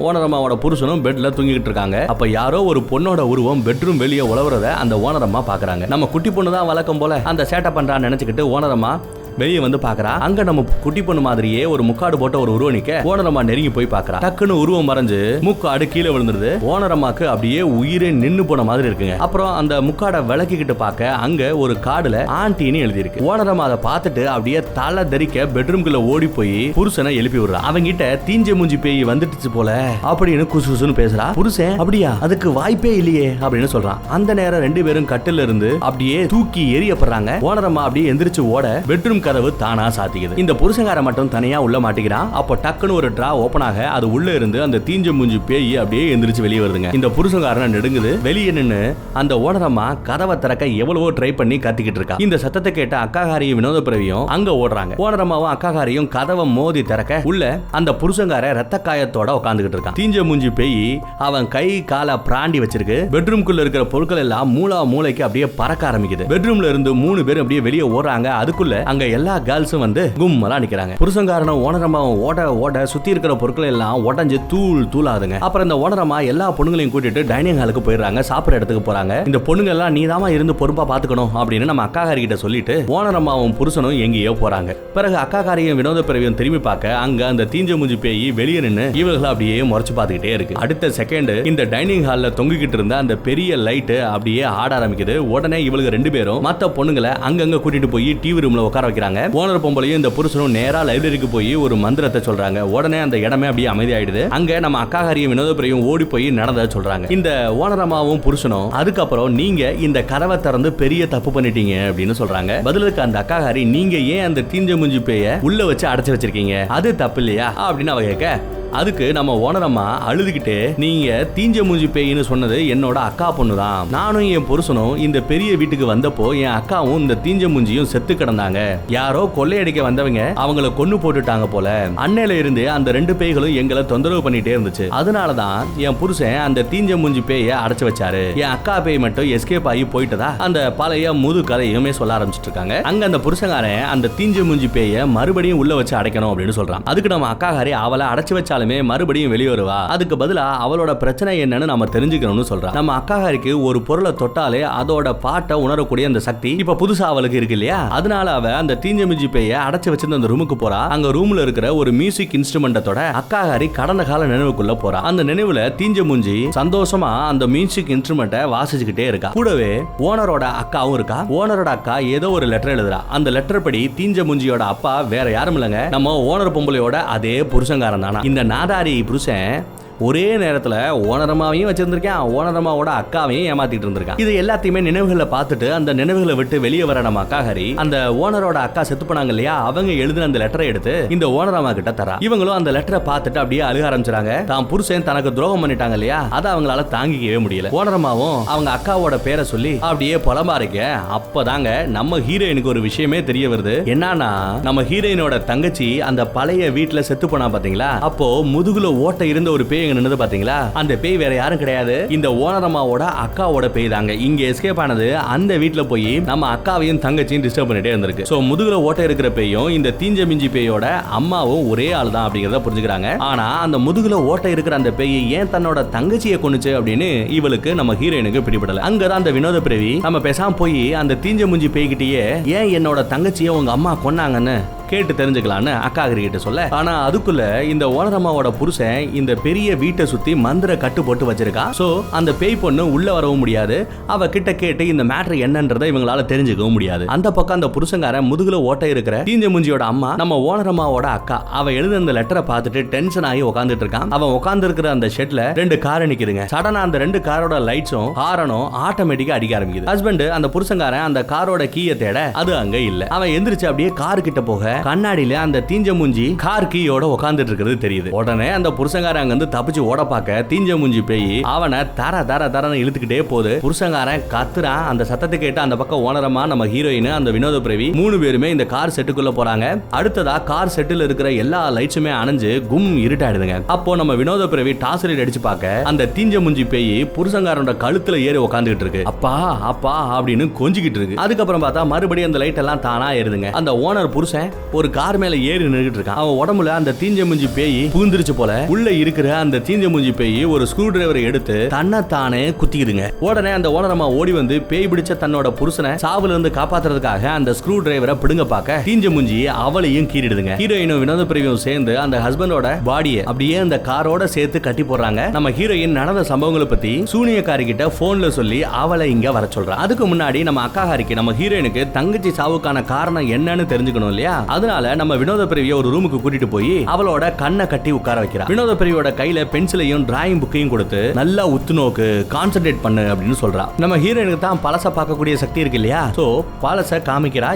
ஓனரமாவோட புருஷனும் பெட்ல தூங்கிட்டு இருக்காங்க. அப்ப யாரோ ஒரு பொண்ணோட உருவம் பெட்ரூம் வெளியே உலவுறத அந்த ஓனரமா பாக்குறாங்க. நம்ம குட்டி பொண்ணு தான் வழக்கம் போல அந்த சேட்டை பண்றான்னு நினைச்சுக்கிட்டு ஓனரமா வெளியே வந்து பாக்குறா. அங்க நம்ம குட்டி பொண்ணு மாதிரியே ஒரு முக்காடு போட்ட ஒரு உருவம் நிக்க ஓனரம்மா நெருங்கி போய் பாக்குறா. டக்குன்னு உருவம் மறைஞ்சு முக்காடு கீழே விழுந்துருது. ஓனரம்மாக்கு அப்படியே உயிரே நின்னு போன மாதிரி இருக்குங்க. அப்புறம் அந்த முக்காடை விளக்கிக்கிட்டு பார்க்க அங்க ஒரு கார்டுல ஆண்டின்னு எழுதி இருக்கு. ஓனரம்மா அதை பார்த்துட்டு அப்படியே தலை தரிக்க பெட்ரூம்குள்ள ஓடி போய் புருஷனை எழுப்பி விடுறா. அவங்கிட்ட தீஞ்ச மூஞ்சி பேய் வந்துடுச்சு போல அப்படின்னு குசுன்னு பேசுறா. புருஷன் அப்படியா, அதுக்கு வாய்ப்பே இல்லையே அப்படின்னு சொல்றான். அந்த நேரம் 2 பேரும் கட்டில இருந்து அப்படியே தூக்கி எரியப்படுறாங்க. ஓனரம்மா அப்படியே எந்திரிச்சு ஓட பெட்ரூம் கதவு தானா சாத்திக்குது. இந்த புருஷங்கார மட்டும் தனியா உள்ள மாட்டிக்கிறான். அப்ப டக்குன்னு ஒரு டிரா ஓபன் ஆக அது உள்ள இருந்து அந்த தீஞ்ச மூஞ்சி பேய் அப்படியே எந்திரிச்சு வெளியே வருதுங்க. இந்த புருஷங்காரன் நடுங்குது. வெளியே நின்னு அந்த ஓனரம்மா கதவை திறக்க எவ்வளவோ ட்ரை பண்ணி கத்திக்கிட்டு இருக்கா. இந்த சத்தத்தை கேட்ட அக்காகாரியும் வினோத பிறவியும் அங்க ஓடுறாங்க. ஓனரம்மாவும் அக்காகாரியும் கதவை மோதி திறக்க உள்ள அந்த புருஷங்கார ரத்த காயத்தோட உட்காந்துக்கிட்டு இருக்கான். தீஞ்ச மூஞ்சி பேய் அவன் கை காலை பிராண்டி வச்சிருக்கு. பெட்ரூம்குள்ள இருக்கிற பொருட்கள் எல்லாம் மூளைக்கு அப்படியே பறக்க ஆரம்பிக்குது. பெட்ரூம்ல இருந்து 3 பேரும் அப்படியே வெளியே ஓடுறாங்க. அதுக்குள்ள அங்க எல்லா கேர்ள்ஸும் வந்து கும்மலா நிக்கிறாங்க. புருஷங்காரனும் ஓனரம்மாவும் ஓட சுத்தி இருக்கிற பொருட்கள் எல்லாம் உடஞ்சு தூள் ஆகுதுங்க. அப்புறம் இந்த ஓனரம்மா எல்லா பொண்ணுங்களையும் கூட்டிட்டு டைனிங் ஹாலுக்கு போயிடுறாங்க. சாப்பிட இடத்துக்கு போறாங்க. இந்த பொண்ணுங்க எல்லாம் நீதாமா இருந்து பொறுப்பா பாத்துக்கணும் அப்படின்னு நம்ம அக்காகாரி கிட்ட சொல்லிட்டு ஓனரம்மாவும் புருஷனும் எங்கேயோ போறாங்க. பிறகு அக்காகாரியும் வினோத பிறவியும் திரும்பி பார்க்க அங்க அந்த தீஞ்ச மூஞ்சி பேய் வெளியே நின்னு இவங்களை அப்படியே முறைச்சு பார்த்துக்கிட்டே இருக்கு. அடுத்த செகண்ட் இந்த டைனிங் ஹால்ல தொங்கிக்கிட்டு இருந்த அந்த பெரிய லைட் அப்படியே ஆட ஆரம்பிக்குது. உடனே இவளுக்கு 2 பேரும் மத்த பொண்ணுங்களை அங்கங்க கூட்டிட்டு போய் டிவி ரூம்ல உட்கார வைக்கிறாங்க. ஓனர் பொம்பளையும் இந்த புருஷனும் நேரா லைப்ரரிக்கு போய் ஒரு மந்திரத்தை சொல்றாங்க. உடனே அந்த இடமே அப்படியே அமைதியாயிடுது. அங்க நம்ம அக்காகாரியும் வினோத பிறவியும் ஓடி போய் நடந்தத சொல்றாங்க. இந்த ஓனரம்மாவும் புருஷனும் அதுக்கப்புறம் நீங்க இந்த கதவை திறந்து பெரிய தப்பு பண்ணிட்டீங்க அப்படின்னு சொல்றாங்க. பதிலுக்கு அந்த அக்காகாரி நீங்க ஏன் அந்த தீஞ்ச மூஞ்சி பேய உள்ள வச்சு அடைச்சு வச்சிருக்கீங்க, அது தப்பு இல்லையா அப்படின்னு அவ கேட்க அதுக்கு நம்ம ஓனரம்மா அழுதுகிட்டு, நீங்க தீஞ்ச மூஞ்சி பேயின்னு சொன்னது என்னோட அக்கா பொண்ணு தான். நானும் என் புருஷனும் இந்த பெரிய வீட்டுக்கு வந்தப்போ என் அக்காவும் இந்த தீஞ்ச மூஞ்சியும் செத்து கிடந்தாங்க. யாரோ கொள்ளையடிக்க வந்தவங்க அவங்கள கொன்னு போட்டுட்டாங்க போல. அன்னையில இருந்து அந்த 2 பேய்களும் எங்களை தொந்தரவு பண்ணிட்டே இருந்துச்சு. அதனாலதான் என் புருஷன் அந்த தீஞ்ச மூஞ்சி பேயை அடைச்சு வச்சாரு. என் அக்கா பேய் மட்டும் எஸ்கேப் ஆகி போயிட்டதா அந்த பழைய முது கதையுமே சொல்ல ஆரம்பிச்சிட்டு இருக்காங்க. அங்க அந்த புருஷங்காரன் அந்த தீஞ்ச மூஞ்சி பேயை மறுபடியும் உள்ள வச்சு அடைக்கணும் அப்படின்னு சொல்றான். அதுக்கு நம்ம அக்காகாரி அவளை அடைச்சு வச்சாலுமே மறுபடியும் வெளியே வருவா. அதுக்கு பதிலா அவளோட பிரச்சனை என்னன்னு நம்ம தெரிஞ்சுக்கணும்னு சொல்றான். நம்ம அக்காகாரிக்கு ஒரு பொருளை தொட்டாலே அதோட பாட்டை உணரக்கூடிய அந்த சக்தி இப்ப புதுசா அவளுக்கு இருக்கு இல்லையா? அதனால அவ அந்த தீஞ்ச மூஞ்சி பேயை அடைச்சு வச்சிருந்த அந்த ரூமுக்கு போறா. அங்க ரூம்ல இருக்கிற ஒரு மியூசிக் இன்ஸ்ட்ருமெண்டத்தோட அக்காகாரி கடந்த கால நினைவுக்குள்ள போறா. அந்த நினைவுல தீஞ்ச மூஞ்சி சந்தோஷமா அந்த மியூசிக் இன்ஸ்ட்ருமெண்ட்டை வாசிச்சுக்கிட்டே இருக்கா. கூடவே ஓனரோட அக்காவும் இருக்கா. ஓனரோட அக்கா ஏதோ ஒரு லெட்டர் எழுதுறா. அந்த லெட்டர் படி தீஞ்ச மூஞ்சியோட அப்பா வேற யாரும் இல்லங்க, நம்ம ஓனர் பொம்பளையோட அதே புருஷங்காரன் தானா. இந்த நாதாரி புருஷன் ஒரே நேரத்துல ஓனரமாவையும் வச்சிருந்திருக்கான், ஓனரமாவோட அக்காவையும் ஏமாத்திட்டு இருந்திருக்கான். இது எல்லாத்தையுமே நினைவுகளை பார்த்துட்டு அந்த நினைவுகளை விட்டு வெளியே வர நம்ம அக்காஹரி அந்த ஓனரோட அக்கா செத்து போனாங்க இல்லையா, அவங்க எழுதின அந்த லெட்டரை எடுத்து இந்த ஓனரமா கிட்ட தரா. இவங்களும் அந்த லெட்டரை பார்த்துட்டு அப்படியே அழுக ஆரம்பிச்சாங்க. தான் புருஷன் தனக்கு துரோகம் பண்ணிட்டாங்க இல்லையா, அதை அவங்களால தாங்கிக்கவே முடியல. ஓனரமாவும் அவங்க அக்காவோட பேரை சொல்லி அப்படியே புலம்பாரிக்க. அப்பதாங்க நம்ம ஹீரோயினுக்கு ஒரு விஷயமே தெரிய வருது. என்னன்னா, நம்ம ஹீரோயினோட தங்கச்சி அந்த பழைய வீட்டுல செத்து போனா பாத்தீங்களா, அப்போ முதுகுல ஓட்ட இருந்த ஒரு பேய் நின்னது பாத்தீங்களா, அந்த பேய் வேற யாரும் கிடையாது, இந்த ஓனரமாவோட அக்காவோட பேய் தாங்க. இங்க எஸ்கேப் ஆனது அந்த வீட்ல போய் நம்ம அக்காவையும் தங்கச்சியும் டிஸ்டர்ப் பண்ணிட்டே இருந்திருக்கு. சோ முதுகுல ஓட்ட இருக்கிற பேயும் இந்த தீஞ்ச மிஞ்சி பேயோட அம்மாவும் ஒரே ஆள் தான் அப்படிங்கறத புரிஞ்சுக்கிறாங்க. ஆனா அந்த முதுகுல ஓட்ட இருக்கிற அந்த பேய் ஏன் தன்னோட தங்கச்சியை கொன்னுச்சு அப்படின்னு இவளுக்கு நம்ம ஹீரோயினுக்கு பிடிபடல. அங்கதான் அந்த வினோத பிறவி நம்ம பேசாம போய் அந்த தீஞ்ச முஞ்சி பேய்கிட்டயே ஏன் என்னோட தங்கச்சியை உங்க அம்மா கொன்னாங்கன்னு கேட்டு தெரிஞ்சுக்கலான்னு அக்காகிரி கிட்ட சொல்ல. ஆனா அதுக்குள்ள இந்த ஓனரம்மாவோட புருஷன் இந்த பெரிய வீட்டை சுத்தி மந்திர கட்டு போட்டு வச்சிருக்கா. சோ அந்த பேய் பொண்ணு உள்ள வரவும் முடியாது. அவ கிட்ட கேட்டு இந்த மேட்டர் என்னன்றதை இவங்களால தெரிஞ்சுக்கவும் முடியாது. அந்த பக்கம் அந்த புருஷங்காரன் முதுகுல ஓட்ட இருக்கிற தீஞ்ச முஞ்சியோட அம்மா நம்ம ஓனரம்மாவோட அக்கா, அவ எழுத அந்த லெட்டரை பார்த்துட்டு டென்ஷன் ஆகி உட்காந்துட்டு இருக்கான். அவன் உட்கார்ந்து இருக்கிற அந்த ஷெட்ல 2 கார் நிக்குதுங்க. சடனா அந்த 2 காரோட லைட்ஸும் ஹாரனும் ஆட்டோமேட்டிக்கா அடிக்க ஆரம்பிக்குது. ஹஸ்பண்ட் அந்த புருஷங்காரன் அந்த காரோட கீயை தேட அது அங்க இல்ல. அவன் எந்திரிச்சு அப்படியே கார் கிட்ட போக கண்ணாடியில அந்த தீஞ்ச மூஞ்சி கார் கீயோட உட்கார்ந்துட்டு இருக்கிறது தெரியுது. உடனே அந்த புருஷங்காரன் அங்க இருந்து தப்பிச்சு ஓட பார்க்க தீஞ்ச மூஞ்சி பேய் அவனை தரன்னு இழுத்துக்கிட்டே போகுது. புருஷங்காரன் கத்துறான். அந்த சத்தத்தை கேட்டு அந்த பக்கம் ஓனரமா நம்ம ஹீரோயின் அந்த வினோத பிறவி 3 பேருமே இந்த கார் செட்டுக்குள்ள போறாங்க. அடுத்ததா கார் செட்டில் இருக்கிற எல்லா லைட்ஸுமே அணைஞ்சு கும் இருட்டாடுதுங்க. அப்போ நம்ம வினோத பிறவி டார்ச் லைட் அடிச்சு பார்க்க அந்த தீஞ்ச மூஞ்சி பேய் புருஷங்காரோட கழுத்துல ஏறி உட்காந்துட்டு இருக்கு. அப்பா அப்பா அப்படின்னு கொஞ்சிக்கிட்டு இருக்கு. அதுக்கப்புறம் பார்த்தா மறுபடியும் அந்த லைட் எல்லாம் தானா ஏறுதுங்க. அந்த ஓனர் புருஷன் ஒரு கார் மேல ஏறி நின்னுட்டு இருக்கான். அவன் உடம்புல அந்த தீஞ்ச மூஞ்சி பேய் புகுந்துருச்சு போல. உள்ள இருக்கிற அந்த தீஞ்ச மூஞ்சி பேய் ஒரு ஸ்க்ரூ டிரைவரை எடுத்து தன்னை தானே குத்திக்குதுங்க. உடனே அந்த ஓனரமா ஓடி வந்து பேய் பிடிச்ச தன்னோட புருஷனை சாவுல இருந்து காப்பாத்துறதுக்காக அந்த ஸ்க்ரூ டிரைவரை பிடுங்க பார்க்க தீஞ்ச மூஞ்சி அவளையும் கீறிடுதுங்க. ஹீரோயினும் வினோத பிரிவும் சேர்ந்து அந்த ஹஸ்பண்டோட பாடியை அப்படியே அந்த காரோட சேர்த்து கட்டி போடுறாங்க. நம்ம ஹீரோயின் நடந்த சம்பவங்களை பத்தி சூனியக்காரி கிட்ட போன்ல சொல்லி அவளை இங்க வர சொல்றா. அதுக்கு முன்னாடி நம்ம அக்காஹாரிக்கு நம்ம ஹீரோயினுக்கு தங்கச்சி சாவுக்கான காரணம் என்னன்னு தெரிஞ்சுக்கணும் இல்லையா? அதனால நம்ம வினோத பிரிவிய ஒரு ரூமுக்கு கூட்டிட்டு போய் அவளோட கண்ணை கட்டி உட்கார வைக்கிறா. வினோத பிரிவியோட கையில பென்சிலையும் டிராயிங் புக்கையும் கொடுத்து நல்லா உத்து நோக்கு, கான்சென்ட்ரேட் பண்ணு அப்படின்னு சொல்றா. நம்ம ஹீரோயினுக்கு தான் பழச பார்க்கக்கூடிய சக்தி இருக்கு இல்லையா? சோ பழச காமிக்கிறா,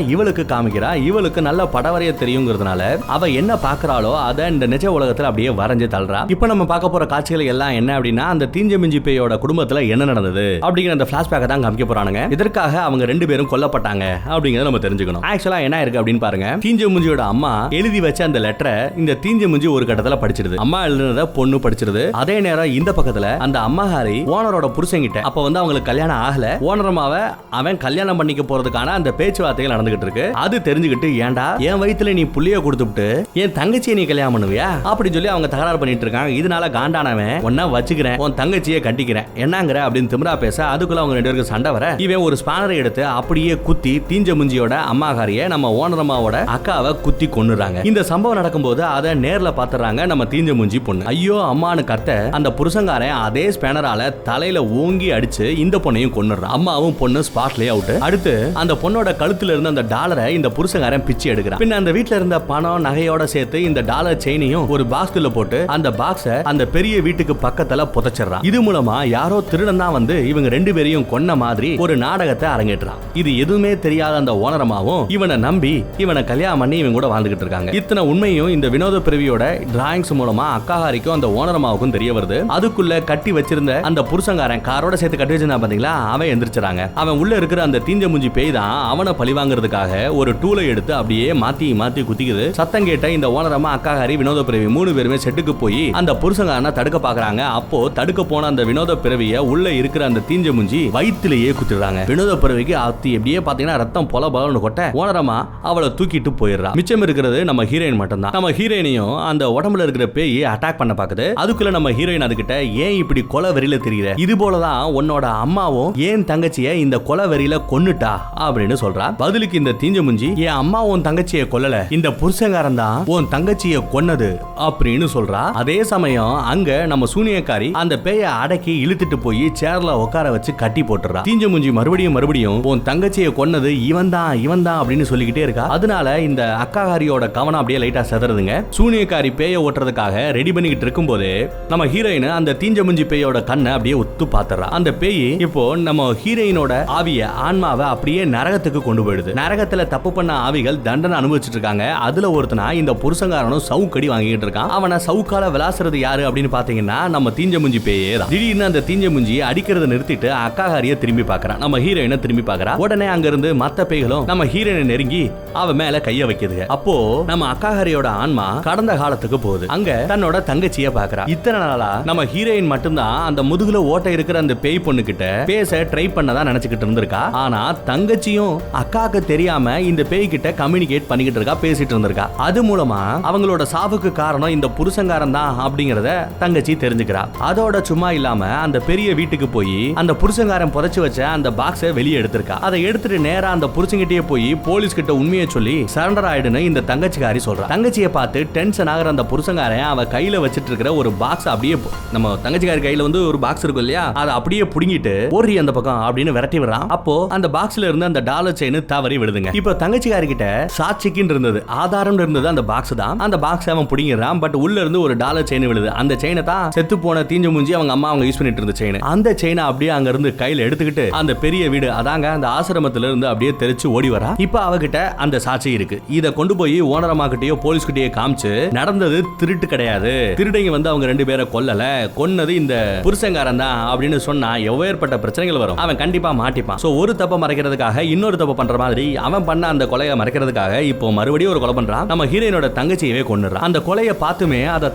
இவளுக்கு நல்ல படவரைய தெரியுங்கிறதுனால அவ என்ன பாக்குறாளோ அதை இந்த நிஜ உலகத்துல அப்படியே வரைஞ்சு தள்ளுறா. இப்போ நம்ம பார்க்க போற காட்சிகள் எல்லாம் என்ன அப்படின்னா, அந்த தீஞ்ச மிஞ்சி பேயோட குடும்பத்துல என்ன நடந்தது அப்படிங்கிற அந்த பிளாஷ்பேக்கை தான் காமிக்க போறானுங்க. இதற்காக அவங்க 2 பேரும் கொல்லப்பட்டாங்க அப்படிங்கறத நம்ம தெரிஞ்சுக்கணும். ஆக்சுவலா என்ன இருக்கு அப்படின்னு பாருங்க. தீஞ்ச முஞ்சியோட அம்மா எழுதி வச்ச அந்த லெட்டரை இந்த தீஞ்ச முஞ்சி ஒரு கட்டத்துல படிச்சிருது. அம்மா எழுதுனத பொண்ணு படிச்சிருது. அதே நேரம் இந்த பக்கத்துல அந்த அம்மாஹாரி ஓனரோட புருஷங்கிட்ட அப்ப வந்து அவங்களுக்கு கல்யாணம் ஆகல, ஓனரமாவ அவன் கல்யாணம் பண்ணிக்க போறதுக்கான அந்த பேச்சுவார்த்தைகள் நடந்துகிட்டு இருக்கு. அது தெரிஞ்சுக்கிட்டு ஏன்டா என் வயித்துல நீ புள்ளிய கொடுத்துட்டு என் தங்கச்சியை நீ கல்யாணம் பண்ணுவியா அப்படின்னு சொல்லி அவங்க தகராறு பண்ணிட்டு இருக்காங்க. இதனால காண்டானவன் ஒன்னா வச்சுக்கிறேன், உன் தங்கச்சியை கட்டிக்கிறேன் என்னங்கிற அப்படின்னு திமிரா பேச அதுக்குள்ள அவங்க 2 பேருக்கு சண்டை வர இவன் ஒரு ஸ்பானரை எடுத்து அப்படியே குத்தி தீஞ்ச முஞ்சியோட அம்மாஹாரிய நம்ம ஓனரமாவோட அக்காவை குத்தி கொன்னுறாங்க. இந்த சம்பவம் நடக்கும்போது அதை நேர்ல பாத்துறாங்க நம்ம தீஞ்ச மூஞ்சி பொண்ணு. ஐயோ அம்மானு கத்த அந்த புருஷங்காரன் அதே ஸ்பேனரால தலையில ஓங்கி அடிச்சு இந்த பொண்ணையும் கொன்னுறான். அம்மாவும் பொண்ணு ஸ்பாட்லயே அவுட். அடுத்து அந்த பொண்ணோட கழுத்துல இருந்த அந்த டாலரை இந்த புருஷங்காரன் பிச்சு எடுக்கிறான். பின்ன அந்த வீட்ல இருந்த பணம் நகையோட சேர்த்து இந்த டாலர் செயினையும் ஒரு பாக்ஸ்குள்ள போட்டு அந்த பாக்ஸ அந்த பெரிய வீட்டுக்கு பக்கத்துல புதைச்சிடறான். இது மூலமா யாரோ திருடன் தான் வந்து இவங்க 2 பேரையும் கொன்ன மாதிரி ஒரு நாடகத்தை அரங்கேற்றான். இது எதுவுமே தெரியாத அந்த ஓனரமாவும் இவனை நம்பி இவனை கல்யாணம் பண்ணி இவங்க கூட வாழ்ந்துகிட்டு இருக்காங்க. இத்தனை உண்மையும் இந்த வினோத பிறவியோட டிராயிங்ஸ் மூலமா அக்காஹாரிக்கும் அந்த ஓனரமாவுக்கும் தெரிய வருது. அதுக்குள்ள கட்டி வச்சிருந்த அந்த புருஷங்காரன் காரோட சேர்த்து கட்டி வச்சிருந்தா பாத்தீங்களா, அவன் எந்திரிச்சாங்க. அவன் உள்ள இருக்கிற அந்த தீஞ்ச மூஞ்சி பேய் தான் அவனை பழி வாங்குறதுக்காக ஒரு டூலை எடுத்து அப்படியே மாத்தி மாத்தி குத்திக்குது. சத்தம் கேட்ட இந்த ஓனரமா அக்காஹாரி வினோத பிறவி 3 பேருமே செட்டுக்கு போய் அந்த புருஷங்காரனை தடுக்க பாக்குறாங்க. அப்போ தடுக்க போன அந்த வினோத பிறவிய உள்ள இருக்கிற அந்த தீஞ்ச மூஞ்சி வயிற்றிலேயே குத்திடுறாங்க. வினோத பிறவிக்கு அத்தி எப்படியே பாத்தீங்கன்னா ரத்தம் பொல பலன்னு கொட்ட ஓனரமா அவளை தூக்கிட்டு போயிடுறா. மிச்சம் இருக்கிறது நம்ம ஹீரோயின் மட்டும் தான். நம்ம ஹீரோயினையும் அந்த உடம்புல இருக்கிற பேய் அட்டாக் பண்ண பாக்குது. அதுக்குள்ள நம்ம ஹீரோயின் அதுகிட்ட ஏன் இப்படி கொலை வெறியில தெரியுற, இது போலதான் உன்னோட அம்மாவும் ஏன் தங்கச்சிய இந்த கொலை வெறியில கொன்னுட்டா அப்படின்னு சொல்றா. பதிலுக்கு இந்த தீஞ்ச மூஞ்சி என் அம்மா உன் தங்கச்சியை கொல்லல, இந்த புருஷங்காரன் தான் உன் தங்கச்சியை கொன்னது அப்படின்னு சொல்றா. அதே சமயம் அங்க நம்ம சூனியக்காரி அந்த பேயை அடக்கி இழுத்துட்டு போய் சேர்ல உட்கார வச்சு கட்டி போட்டுறா. தீஞ்ச மூஞ்சி மறுபடியும் உன் தங்கச்சியை கொன்னது இவன் தான் அப்படின்னு சொல்லிக்கிட்டே இருக்கா. அதனால இந்த அக்காகாரியோட கவனம் அப்படியே லைட்டா செதறதுங்க. சூனியக்காரி பேயை ஓட்டுறதுக்காக ரெடி பண்ணிக்கிட்டு இருக்கும் போது நம்ம ஹீரோயின் அந்த தீஞ்ச மூஞ்சி பேயோட கண்ணை அப்படியே ஒத்து பாத்துறா. அந்த பேய் இப்போ நம்ம ஹீரோயினோட ஆவிய ஆன்மாவை அப்படியே நரகத்துக்கு கொண்டு போயிடுது. நரகத்துல தப்பு பண்ண ஆவிகள் தண்டனை அனுபவிச்சுட்டு இருக்காங்க. அதுல ஒருத்தனா இந்த புருஷங்காரனும் சவுக்கடி வாங்கிட்டு இருக்கான். அவனை சவுக்கால விளாசுறது யாரு அப்படின்னு பாத்தீங்கன்னா நம்ம தீஞ்ச மூஞ்சி பேயே தான். திடீர்னு அந்த தீஞ்ச மூஞ்சி அடிக்கிறத நிறுத்திட்டு அக்காகாரிய திரும்பி பாக்குறான். நம்ம ஹீரோயினை திரும்பி பாக்குறா. உடனே அங்க இருந்து மத்த பேய்களும் நம்ம ஹீரோயினை நெருங்கி அவ மேல கைய வைக்குதுங்க. அப்போ நம்ம அக்காகாரியோட ஆன்மா கடந்த காலத்துக்கு போகுது. அங்க தன்னோட தங்கச்சிய பாக்குறா. இத்தனை நாளா நம்ம ஹீரோயின் மட்டும்தான் அந்த முதுகுல ஓட்ட இருக்கிற அந்த பேய் பொண்ணு கிட்ட பேச ட்ரை பண்ணதான் நினைச்சுக்கிட்டு இருந்திருக்கா. ஆனா தங்கச்சியும் அக்காக்கு தெரியாம இந்த பேய் கிட்ட கம்யூனிகேட் பண்ணிக்கிட்டு இருக்கா, பேசிட்டு இருந்திருக்கா. அது மூலமா அவங்களோட சாவுக்கு காரணம் இந்த புருஷங்காரன் தான் அப்படிங்கறத தங்கச்சி தெரிஞ்சுக்கிறா. அதோட சும்மா இல்லாம அந்த பெரிய வீட்டுக்கு போய் அந்த புருஷங்காரன் புதைச்சு வச்ச அந்த பாக்ஸை வெளியே எடுத்திருக்கா. அதை எடுத்துட்டு நேரா அந்த புருஷங்கிட்டே போய் போலீஸ் கிட்ட உண்மையை சொல்லி சரண்டர் ஆயிடுன்னு இந்த தங்கச்சிக்காரி சொல்றா. தங்கச்சியை பார்த்து டென்ஷன் ஆகிற அந்த புருஷங்காரன் அவ கையில வச்சிட்டு இருக்கிற ஒரு பாக்ஸ் அப்படியே நம்ம தங்கச்சிக்காரி கையில வந்து ஒரு பாக்ஸ் இருக்கும் இல்லையா, அதை அப்படியே புடுங்கிட்டு ஓரி அந்த பக்கம் அப்படின்னு விரட்டி விடுறான். அப்போ அந்த பாக்ஸ்ல இருந்து அந்த டாலர் செயின் தவறி விடுதுங்க. இப்போ தங்கச்சிக்காரி கிட்ட சாட்சிக்குன்னு இருந்தது, ஆதாரம் இருந்தது அந்த பாக்ஸ் தான். அந்த பாக்ஸ் அவன் புடிங்கிறான். பட் உள்ள இருந்து ஒரு டாலர் செயின் விழுது. அந்த செயினை தான் செத்து போன தீஞ்ச மூஞ்சி அவங்க அம்மா யூஸ் பண்ணிட்டு இருந்த செயின். அந்த செயினை அப்படியே அங்க இருந்து கையில எடுத்துக்கிட்டு அந்த பெரிய வீடு அதாங்க அந்த ஆசிரமத்துல இருந்து அப்படியே தெரிச்சு ஓடி வரா. இப்ப அவகிட்ட அந்த சாட்சி இருக்கு. இத கொண்டு போய் ஓனரமா கிட்டயோ போலீஸ் கிட்டயோ காமிச்சு நடந்தது திருட்டு கிடையாது, திருடங்க வந்து அவங்க 2 பேரை கொல்லல, கொன்னது இந்த புருஷங்காரன் தான் அப்படின்னு சொன்னா எவ்வேற்பட்ட பிரச்சனைகள் வரும். அவன் கண்டிப்பா மாட்டிப்பான். சோ ஒரு தப்ப மறைக்கிறதுக்காக இன்னொரு தப்பு பண்ற மாதிரி அவன் பண்ண அந்த கொலையை மறைக்கிறதுக்காக இப்போ மறுபடியும் ஒரு கொலை பண்றான். நம்ம ஹீரோயினோட தங்கச்சியவே கொன்னுறான். அந்த கொலையை பார்த்துமே அதை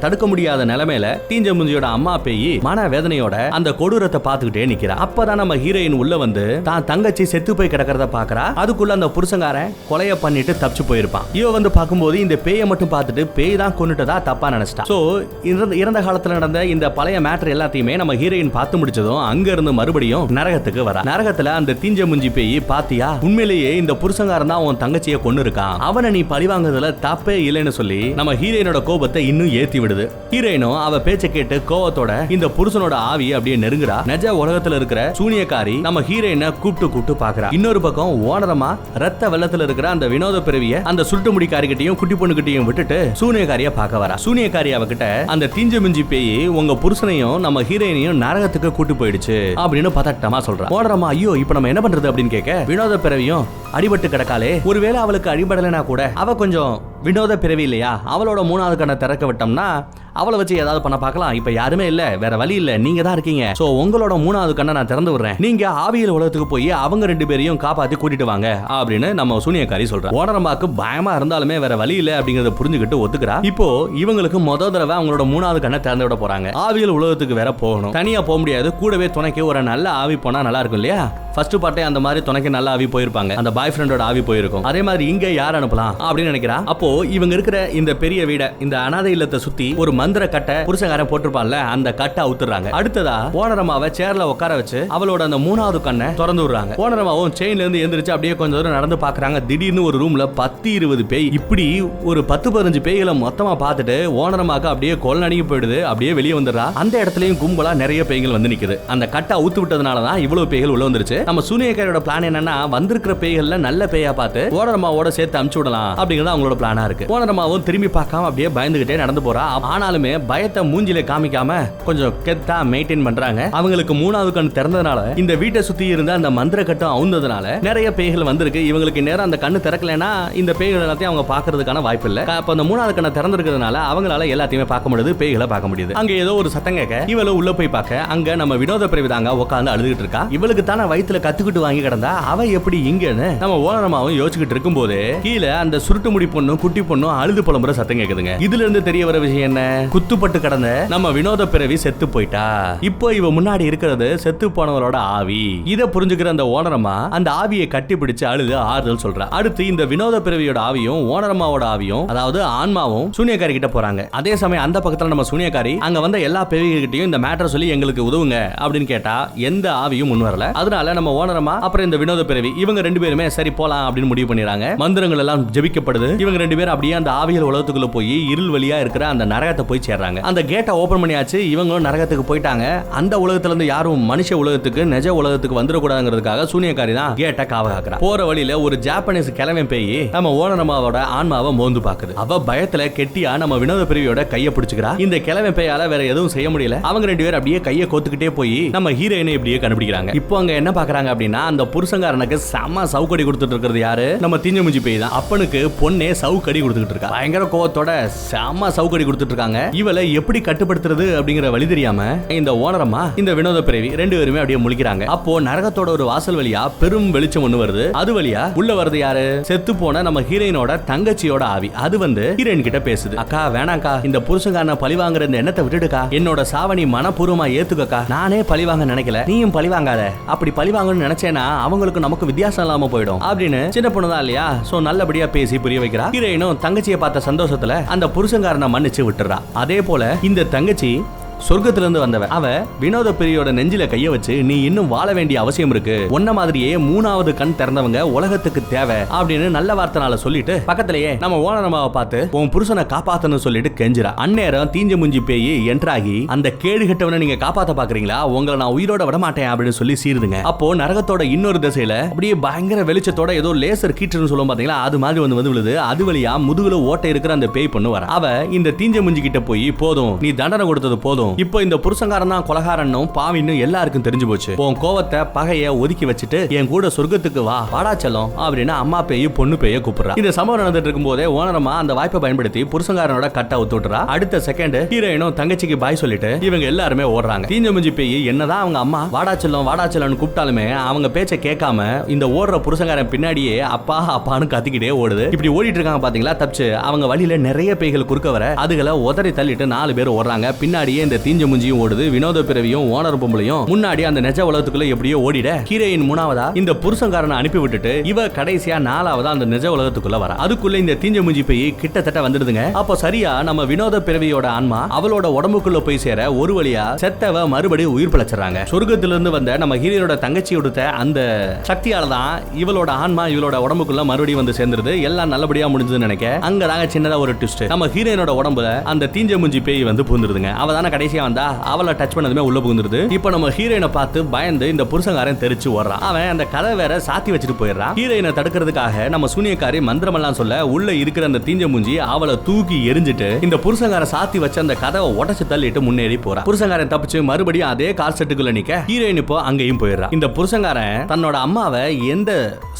தடுக்க முடியாத நிலைமையில தீஞ்ச மூஞ்சியோட அம்மா பேய் மன வேதனையோட அந்த கொடூரத்தை பார்த்துக்கிட்டே நிக்கிறா. அப்பதான் நம்ம ஹீரோயின் உள்ள வந்து தான் தங்கச்சி செத்து போய் கிடக்கிறத பாக்குறா. அதுக்குள்ள அந்த புருஷங்காரன் கொலையை பண்ணிட்டு தப்பிச்சு போயிருப்பான். இவ வந்து பார்க்கும்போது இந்த பேயை மட்டும் பார்த்துட்டு பேய் தான் கொன்னுட்டதா தப்பா நினைச்சிட்டா. சோ இறந்த காலத்துல நடந்த இந்த பழைய மேட்டர் எல்லாத்தையுமே நம்ம ஹீரோயின் பார்த்து முடிச்சதும் அங்க இருந்து மறுபடியும் நரகத்துக்கு வரா. நரகத்துல அந்த தீஞ்ச மூஞ்சி பேய் பாத்தியா, உண்மையிலேயே இந்த புருஷங்காரன் தான் உன் தங்கச்சியை கொன்னு இருக்கான், அவனை நீ பழி வாங்குறதுல தப்பே இல்லைன்னு சொல்லி நம்ம ஹீரோயினோட கோபத்தை இன்னும் ஏத்தி விடுது. ஹீரோயினும் அவ பேச்ச கேட்டு கோவத்தோட இந்த புருஷனோட ஆவி அப்படியே நெருங்குறா. நிஜ உலகத்துல இருக்கிற சூனியக்காரி நம்ம ஹீரோயினை கூப்பிட்டு பாக்குறா. இன்னொரு பக்கம் ஓனரமா ரத்த வெள்ளத்துல இருக்கிற அந்த வினோத பிறவிய அந்த சுருட்டு முடிக்காரிகிட்டையும் குட்டி பொண்ணுகிட்டையும் விட்டுட்டு சூனியக்காரிய பார்க்க வரா. சூனியக்காரி அவகிட்ட அந்த தீஞ்ச மூஞ்சி பேய் உங்க புருஷனையும் நம்ம ஹீரோயினையும் நரகத்துக்கு கூட்டு போயிடுச்சு அப்படின்னு பதட்டமா சொல்றா. ஓனரமா ஐயோ இப்ப நம்ம என்ன பண்றது அப்படின்னு கேட்க, வினோத பிறவியும் அடிபட்டு கிடக்காலே, ஒருவேளை அவளுக்கு அடிபடலைனா கூட அவ கொஞ்சம் வினோத பிறவி இல்லையா, அவளோட 3வது கண்ணை திறக்க விட்டோம்னா அவளை வச்சு ஏதாவது பண்ண பார்க்கலாம். இப்ப யாருமே இல்ல, வேற வழி இல்ல, நீங்க தான் இருக்கீங்க. சோ உங்களோட 3வது கண்ணை நான் திறந்து விடுறேன், நீங்க ஆவியல் உலகத்துக்கு போய் அவங்க 2 பேரையும் காப்பாத்தி கூட்டிட்டு வாங்க அப்படின்னு நம்ம சூனியக்காரி சொல்றா. ஓனரமாக்கு பயமா இருந்தாலுமே வேற வழி இல்ல அப்படிங்கறத புரிஞ்சுக்கிட்டு ஒத்துக்கிறா. இப்போ இவங்களுக்கு முதல் தடவை அவங்களோட 3வது கண்ணை திறந்து விட போறாங்க. ஆவியல் உலகத்துக்கு வேற போகணும், தனியா போக முடியாது, கூடவே துணைக்கு ஒரு நல்ல ஆவி போனா நல்லா இருக்கும் இல்லையா. ஃபர்ஸ்ட் பார்ட்டே அந்த மாதிரி துணைக்கு நல்ல ஆவி போயிருப்பாங்க, அந்த பாய் ஃப்ரெண்டோட ஆவி போயிருக்கும். அதே மாதிரி இங்க யார் அனுப்பலாம் அப்படின்னு நினைக்கிறா. அப்போ இவங்க இருக்கிற இந்த பெரிய வீட இந்த அனாதை இல்லத்தை சுத்தி ஒரு மந்திர கட்டை புருஷங்காரன் போட்டிருப்பான்ல, அந்த கட்டை அவுத்துறாங்க. அடுத்ததா ஓனரமாவை சேர்ல உட்கார வச்சு அவளோட அந்த 3வது கண்ணை திறந்து விடுறாங்க. ஓனரமாவும் செயின்ல இருந்து எந்திரிச்சு அப்படியே கொஞ்சம் தூரம் நடந்து பாக்குறாங்க. திடீர்னு ஒரு ரூம்ல 10-20 பேய், இப்படி ஒரு 10-15 பேய்களை மொத்தமா பார்த்துட்டு ஓனரமாக்கு அப்படியே கொல் நடுங்கி போயிடுது. அப்படியே வெளியே வந்துடுறா. அந்த இடத்துலயும் கும்பலா நிறைய பேய்கள் வந்து நிக்குது. அந்த கட்டை அவுத்து விட்டதுனாலதான் இவ்வளவு பேய்கள் உள்ள வந்துருச்சு. நம்ம சூனியக்காரோட பிளான் என்னன்னா, வந்திருக்கிற பேய்கள்ல நல்ல பேயா பார்த்து ஓனரமாவோட சேர்த்து அனுப்பிச்சு விடலாம் அப்படிங்கறது அவங்களோட பிளானா இருக்கு. ஓனரமாவும் திரும்பி பார்க்காம அப்படியே பயந்துகிட்டே நடந்து போறா. ஆனாலும் இருந்தாலுமே பயத்தை மூஞ்சில காமிக்காம கொஞ்சம் கெத்தா மெயின்டைன் பண்றாங்க. அவங்களுக்கு மூணாவது கண் திறந்ததுனால இந்த வீட்டை சுத்தி இருந்த அந்த மந்திர கட்டம் அவுந்ததுனால நிறைய பேய்கள் வந்திருக்கு. இவங்களுக்கு நேரம் அந்த கண்ணு திறக்கலனா இந்த பேய்கள் எல்லாத்தையும் அவங்க பாக்குறதுக்கான வாய்ப்பு இல்ல. அப்ப அந்த மூணாவது கண்ணை திறந்திருக்கிறதுனால அவங்களால எல்லாத்தையுமே பார்க்க முடியுது, பேய்களை பார்க்க முடியுது. அங்க ஏதோ ஒரு சத்தம் கேட்க இவள உள்ள போய் பார்க்க அங்க நம்ம வினோத பிரிவிதாங்க உட்கார்ந்து அழுதுகிட்டு இருக்கா. இவளுக்கு தானே வயித்துல கத்துக்கிட்டு வாங்கி கிடந்தா அவ எப்படி இங்கன்னு நம்ம ஓனரமாவும் யோசிச்சுக்கிட்டு இருக்கும் போது கீழே அந்த சுருட்டு முடி பொண்ணும் குட்டி பொண்ணும் அழுது புலம்புற சத்தம் கேக்குதுங்க. இதுல இருந்து தெரிய வர விஷயம் என்ன, குத்துப்பட்டு கடந்த நம்ம வினோத பிறவி செத்து போயிட்டா. இப்போ இவ முன்னாடி இருக்கிறது செத்து போனவரோட ஆவி. இத புரிஞ்சுக்கிற அந்த ஓனரமா அந்த ஆவியை கட்டி பிடிச்சு அழுது ஆறுதல் சொல்றா. அடுத்து இந்த வினோத பிறவியோட ஆவியும் ஓனரமாவோட ஆவியும் அதாவது ஆன்மாவும் சூனியக்காரி கிட்ட போறாங்க. அதே சமயம் அந்த பக்கத்துல நம்ம சூனியக்காரி அங்க வந்த எல்லா பேய்கிட்டையும் இந்த மேட்டர் சொல்லி எங்களுக்கு உதவுங்க அப்படின்னு கேட்டா எந்த ஆவியும் முன் வரல. அதனால நம்ம ஓனரமா அப்புறம் இந்த வினோத பிறவி இவங்க ரெண்டு பேருமே சரி போலாம் அப்படின்னு முடிவு பண்ணிடுறாங்க. மந்திரங்கள் எல்லாம் ஜெபிக்கப்படுது. இவங்க ரெண்டு பேரும் அப்படியே அந்த ஆவிகள் உலகத்துக்குள்ள போய் இருள் வழியா இருக்கிற அந்த நரகத்தை போய் சேர்றாங்க. அந்த கேட்டை ஓபன் பண்ணியாச்சு. இவங்களும் நரகத்துக்கு போயிட்டாங்க. அந்த உலகத்துல இருந்து யாரும் மனுஷ உலகத்துக்கு நிஜ உலகத்துக்கு வந்துடக்கூடாதுங்கிறதுக்காக சூனியக்காரி தான் கேட்டை காவகாக்குறா. போற வழியில ஒரு ஜாப்பனீஸ் கிழவன் பேய் நம்ம ஓனரமாவோட ஆன்மாவை மோந்து பாக்குது. அவ பயத்துல கெட்டியா நம்ம வினோத பிரிவியோட கையை பிடிச்சுக்கிறா. இந்த கிழவன் பேயால வேற எதுவும் செய்ய முடியல. அவங்க ரெண்டு பேரும் அப்படியே கையை கோத்துக்கிட்டே போய் நம்ம ஹீரோயினை இப்படியே கண்டுபிடிக்கிறாங்க. இப்போ அங்க என்ன பாக்குறாங்க அப்படின்னா அந்த புருஷங்காரனுக்கு செம சவுக்கடி கொடுத்துட்டு இருக்கிறது யாரு, நம்ம திஞ்சமுஞ்சி பேய் தான். அப்பனுக்கு பொண்ணே சவுக்கடி கொடுத்துட்டு இருக்கா. பயங்கர கோவத்தோட செம சவுக்கடி கொடுத்துட்டு இருக்காங்க. இவளை எப்படி கட்டுப்படுத்துறது அப்படிங்கிற வழி தெரியாம இந்த ஓனரமா இந்த வினோத பிறவி ரெண்டு பேருமே அப்படியே முழிக்கிறாங்க. அப்போ நரகத்தோட ஒரு வாசல் வழியா பெரும் வெளிச்சம் ஒண்ணு வருது. அது வழியா உள்ள வருது யாரு, செத்து போன நம்ம ஹீரோயினோட தங்கச்சியோட ஆவி. அது வந்து ஹீரோயின் கிட்ட பேசுது. அக்கா வேணாக்கா, இந்த புருஷங்காரனை பழி வாங்குற இந்த எண்ணத்தை விட்டுடுக்கா. என்னோட சாவணி மனப்பூர்வமா ஏத்துக்கக்கா. நானே பழி வாங்க நினைக்கல, நீயும் பழி வாங்காத. அப்படி பழி வாங்கணும்னு நினைச்சேனா அவங்களுக்கு நமக்கு வித்தியாசம் இல்லாம போயிடும் அப்படின்னு சின்ன பொண்ணுதான் இல்லையா, சோ நல்லபடியா பேசி புரிய வைக்கிறா. ஹீரோயினும் தங்கச்சியை பார்த்த சந்தோஷத்துல அந்த புருஷங்காரனை மன்னிச்சு விட்டுறா. அதே போல இந்த தங்கச்சி சொர்க்கத்திலிருந்து வந்தவ. அவ வினோத பிரியோட நெஞ்சில கைய வச்சு நீ இன்னும் வாழ வேண்டிய அவசியம் இருக்கு, ஒன்ன மாதிரியே மூணாவது கண் திறந்தவங்க உலகத்துக்கு தேவை அப்படின்னு நல்ல வார்த்தைனால சொல்லிட்டு பக்கத்திலேயே நம்ம ஓனரமாவை பார்த்து உன் புருஷனை காப்பாத்தணும் சொல்லிட்டு கெஞ்சிரா. அந்நேரம் தீஞ்ச முஞ்சி பேய் என்ட்ராகி அந்த கேடு கட்டவனை நீங்க காப்பாத்த பாக்குறீங்களா, உங்களை நான் உயிரோட விட மாட்டேன் அப்படின்னு சொல்லி சீருதுங்க. அப்போ நரகத்தோட இன்னொரு திசையில அப்படியே பயங்கர வெளிச்சத்தோட ஏதோ லேசர் கீற்றுன்னு சொல்லுவோம் பாத்தீங்களா, அது மாதிரி வந்து விழுது. அது வழியா முதுகுல ஓட்டை இருக்கிற அந்த பேய் பொண்ணு வர. அவ இந்த தீஞ்ச முஞ்சி கிட்ட போய் போதும் நீ தண்டனை கொடுத்தது போதும், இப்போ இந்த புருஷங்காரன் தான் கொலகாரனும் பாவின்னு எல்லாருக்கும் தெரிஞ்சு போச்சு. உன் கோவத்தை பகைய ஒதுக்கி வச்சுட்டு என் கூட சொர்க்கத்துக்கு வா வாடா செல்லம் அப்படின்னு அம்மா பேய் பொண்ணு பேய கூப்பிடுறா. இந்த சம்பவம் நடந்துட்டு இருக்கும் போதே ஓனரமா அந்த வாய்ப்பை பயன்படுத்தி புருஷங்காரனோட கட்டை ஒத்துட்டுறா. அடுத்த செகண்ட் ஹீரோயினும் தங்கச்சிக்கு பாய் சொல்லிட்டு இவங்க எல்லாருமே ஓடுறாங்க. தீஞ்ச முஞ்சி பேய் என்னதான் அவங்க அம்மா வாடா செல்லம் கூப்பிட்டாலுமே அவங்க பேச்சை கேட்காம இந்த ஓடுற புருஷங்காரன் பின்னாடியே அப்பா அப்பான்னு கத்திக்கிட்டே ஓடுது. இப்படி ஓடிட்டு இருக்காங்க பாத்தீங்களா தப்பிச்சு. அவங்க வழியில நிறைய பேய்கள் குறுக்க வர அதுகளை உதறி தள்ளிட்டு 4 பேர் ஓடுறாங்க. பின்னாடியே இந்த தீஞ்ச முஞ்சியும் ஓடுது. வினோத பிறவியும் ஓனர் பொம்பளையும் முன்னாடி அந்த நெஜ உலகத்துக்குள்ள எப்படியோ ஓடிட ஹீரோயின் மூணாவதா இந்த புருஷங்காரனை அனுப்பி விட்டுட்டு இவ கடைசியா 4ஆவதா அந்த நெஜ உலகத்துக்குள்ள வர. அதுக்குள்ள இந்த தீஞ்ச முஞ்சி போய் கிட்டத்தட்ட வந்துடுதுங்க. அப்போ சரியா நம்ம வினோத பிறவியோட ஆன்மா அவளோட உடம்புக்குள்ள போய் சேர ஒரு வழியா செத்தவ மறுபடியும் உயிர் பிழைச்சறாங்க. சொர்க்கத்திலிருந்து வந்த நம்ம ஹீரோனோட தங்கச்சி கொடுத்த அந்த சக்தியால தான் இவளோட ஆன்மா இவளோட உடம்புக்குள்ள மறுபடியும் வந்து சேர்ந்துருது. எல்லாம் நல்லபடியா முடிஞ்சதுன்னு நினைக்க அங்கதாங்க சின்னதா ஒரு ட்விஸ்ட். நம்ம ஹீரோனோட உடம்புல அந்த தீஞ்ச முஞ்சி பேய் வந்து பூந்துருதுங்க. அவ தானே கடைசியா வந்தா, அவளை டச் பண்ணதுமே உள்ள புகுந்துருது. இப்போ நம்ம ஹீரோயினை பார்த்து பயந்து இந்த புருஷங்காரன் தெரிச்சு ஓடுறான். அவன் அந்த கதை வேற சாத்தி வச்சுட்டு போயிடுறான். ஹீரோயினை தடுக்கிறதுக்காக நம்ம சூனியக்காரி மந்திரமெல்லாம் சொல்ல உள்ள இருக்கிற அந்த தீஞ்ச மூஞ்சி அவளை தூக்கி எரிஞ்சிட்டு இந்த புருஷங்காரன் சாத்தி வச்ச அந்த கதவை உடைச்சு தள்ளிட்டு முன்னேறி போறான். புருஷங்காரன் தப்பிச்சு மறுபடியும் அதே கால் செட்டுக்குள்ள நிக்க ஹீரோயின் இப்போ அங்கேயும் போயிடுறான். இந்த புருஷங்காரன் தன்னோட அம்மாவை எந்த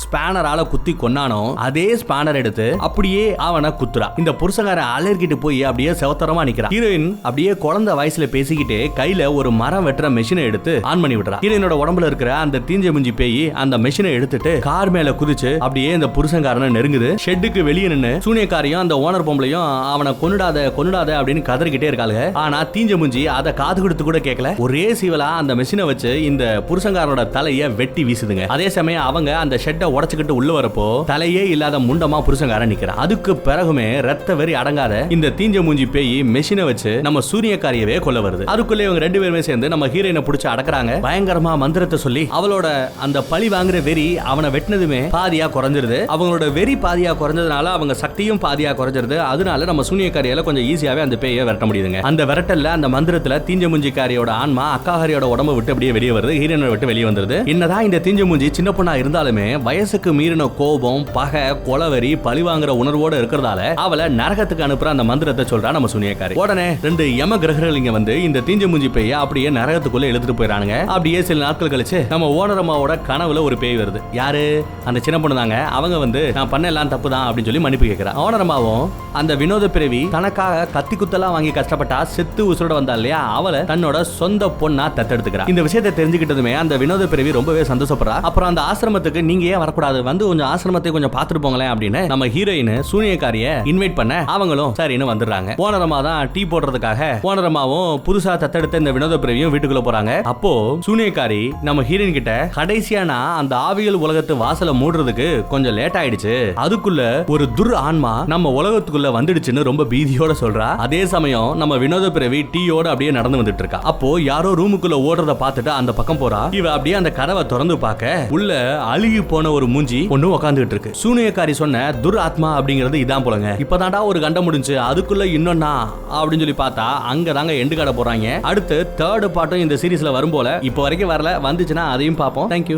ஸ்பேனரால குத்தி கொன்னானோ அதே ஸ்பேனர் எடுத்து அப்படியே அவனை குத்துறா. இந்த புருஷங்காரன் அலர்கிட்டு போய் அப்படியே செவத்தரமா நிக்கிறான். ஹீரோயின் அப்படியே குழந்தை வயசுல பேசிக்கிட்டு கையில ஒரு மரம் வெட்டுற மெஷினை எடுத்து ஆன் பண்ணி விடுறா. ஹீரோயினோட உடம்புல இருக்கிற அந்த தீஞ்ச முஞ்சி பேய் அந்த மெஷினை எடுத்துட்டு கார் மேல குதிச்சு அப்படியே இந்த புருஷங்காரனை நெருங்குது. ஷெட்டுக்கு வெளியே நின்னு சூனியக்காரியும் அந்த ஓனர் பொம்பளையும் அவனை கொன்னுடாத அப்படின்னு கதறிக்கிட்டே இருக்காங்க. ஆனா தீஞ்ச முஞ்சி அதை காது கொடுத்து கூட கேட்கல. ஒரே சீவலா அந்த மெஷினை வச்சு இந்த புருஷங்காரனோட தலைய வெட்டி வீசுதுங்க. அதே சமயம் அவங்க அந்த ஷெட்டை உடைச்சுக்கிட்டு உள்ள வரப்போ தலையே இல்லாத முண்டமா புருஷங்காரன் நிக்கிறான். அதுக்கு பிறகுமே ரத்த வெறி அடங்காத இந்த தீஞ்ச மூஞ்சி பேய் மெஷினை வச்சு நம்ம சூரியக்காரியவே கொல்ல வருது. அதுக்குள்ள இவங்க ரெண்டு பேருமே சேர்ந்து நம்ம ஹீரோயினை பிடிச்சு அடக்குறாங்க. பயங்கரமா மந்திரத்தை சொல்லி அவளோட அந்த பழி வாங்குற வெறி அவனை வெட்டினதுமே பாதியா குறைஞ்சிருது. அவங்களோட வெறி பாதியா குறைஞ்சதுனால அவங்க சக்தியும் பாதியா குறைஞ்சிருது. அதனால நம்ம சூனியக்காரியால கொஞ்சம் ஈஸியாவே அந்த பேயை விரட்ட முடியுதுங்க. அந்த விரட்டல்ல அந்த மந்திரத்துல தீஞ்ச மூஞ்சிக்காரியோட ஆன்மா அக்காஹரியோட உடம்ப விட்டு அப்படியே வெளியே வருது. ஹீரோயினை விட்டு வெளியே வந்துருது. என்னதான் இந்த தீஞ்ச மூஞ்சி சின்ன பொண்ணா இருந்தாலுமே வயசுக்கு மீறின கோபம், பகை, கொலவெறி, பழி வாங்குற உணர்வோட இருக்கிறதால அவளை நரகத்துக்கு அனுப்புற அந்த மந்திரத்தை சொல்றா நம்ம சூனியக்காரி. உடனே ரெண்டு யம கிரகங்கள் இங்க வந்து இந்த தீஞ்ச மூஞ்சி பேய அப்படியே நரகத்துக்குள்ள எடுத்துட்டு போயிடறானுங்க. அப்படியே சில நாட்கள் கழிச்சு நம்ம ஓனரம்மாவோட கனவுல ஒரு பேய் வருது. யாரு? அந்த சின்ன பொண்ணு தாங்க. அவங்க வந்து நான் பண்ண எல்லாம் தப்பு தான் அப்படின்னு சொல்லி மன்னிப்பு கேட்கிறா. ஓனரம்மாவும் அந்த வினோத பிறவி தனக்காக கத்தி குத்தெல்லாம் வாங்கி கஷ்டப்பட்டா செத்து உசுரோட வந்தா இல்லையா, அவளை தன்னோட சொந்த பொண்ணா தத்தெடுத்துக்கிறா. இந்த விஷயத்தை தெரிஞ்சுக்கிட்டதுமே அந்த வினோத பிறவி ரொம்பவே சந்தோஷப்படுறா. அப்புறம் அந்த ஆசிரமத்துக்கு நீங்க ஏன் வரக்கூடாது, வந்து கொஞ்சம் ஆசிரமத்தை கொஞ்சம் பார்த்துட்டு போங்களேன் அப்படின்னு நம்ம ஹீரோயின் சூனியக்காரிய இன்வைட் பண்ண அவங்களும் சரின்னு வந்துடுறாங்க. ஓனரம்மா தான் டீ போடுறதுக்காக ஓனரம்மாவும் புதுசா தத்தெடுத்த இந்த வினோத பிறவியும் வீட்டுக்குள்ள போறாங்க. அப்போ சூனியக்காரி நம்ம ஹீரோயின் கிட்ட கடைசியா நான் அந்த ஆவியல் உலகத்து வாசலை மூடுறதுக்கு கொஞ்சம் லேட் ஆயிடுச்சு, அதுக்குள்ள ஒரு துர் ஆன்மா நம்ம உலகத்துக்குள்ள வந்துடுச்சுன்னு ரொம்ப பீதியோட சொல்றா. அதே சமயம் நம்ம வினோத பிறவி டீயோட அப்படியே நடந்து வந்துட்டு இருக்கா. அப்போ யாரோ ரூமுக்குள்ள ஓடுறத பார்த்துட்டு அந்த பக்கம் போறா. இவ அப்படியே அந்த கதவை திறந்து பார்க்க உள்ள அழுகி போன ஒரு மூஞ்சி ஒண்ணு உட்காந்துட்டு இருக்கு. சூனியக்காரி சொன்ன துர் ஆத்மா அப்படிங்கிறது இதான் போலங்க. இப்பதான்டா ஒரு கண்டம் முடிஞ்சு அதுக்குள்ள இன்னொன்னா அப்படின்னு சொல்லி பார்த்தா அங்கதாங்க எண்டு கடை போறாங்க. அடுத்து தேர்ட் பார்ட்டும் இந்த சீரீஸ்ல வரும் போல. இப்போ வரைக்கும் வரல, வந்துச்சுன்னா அதையும் பார்ப்போம். தேங்க்யூ.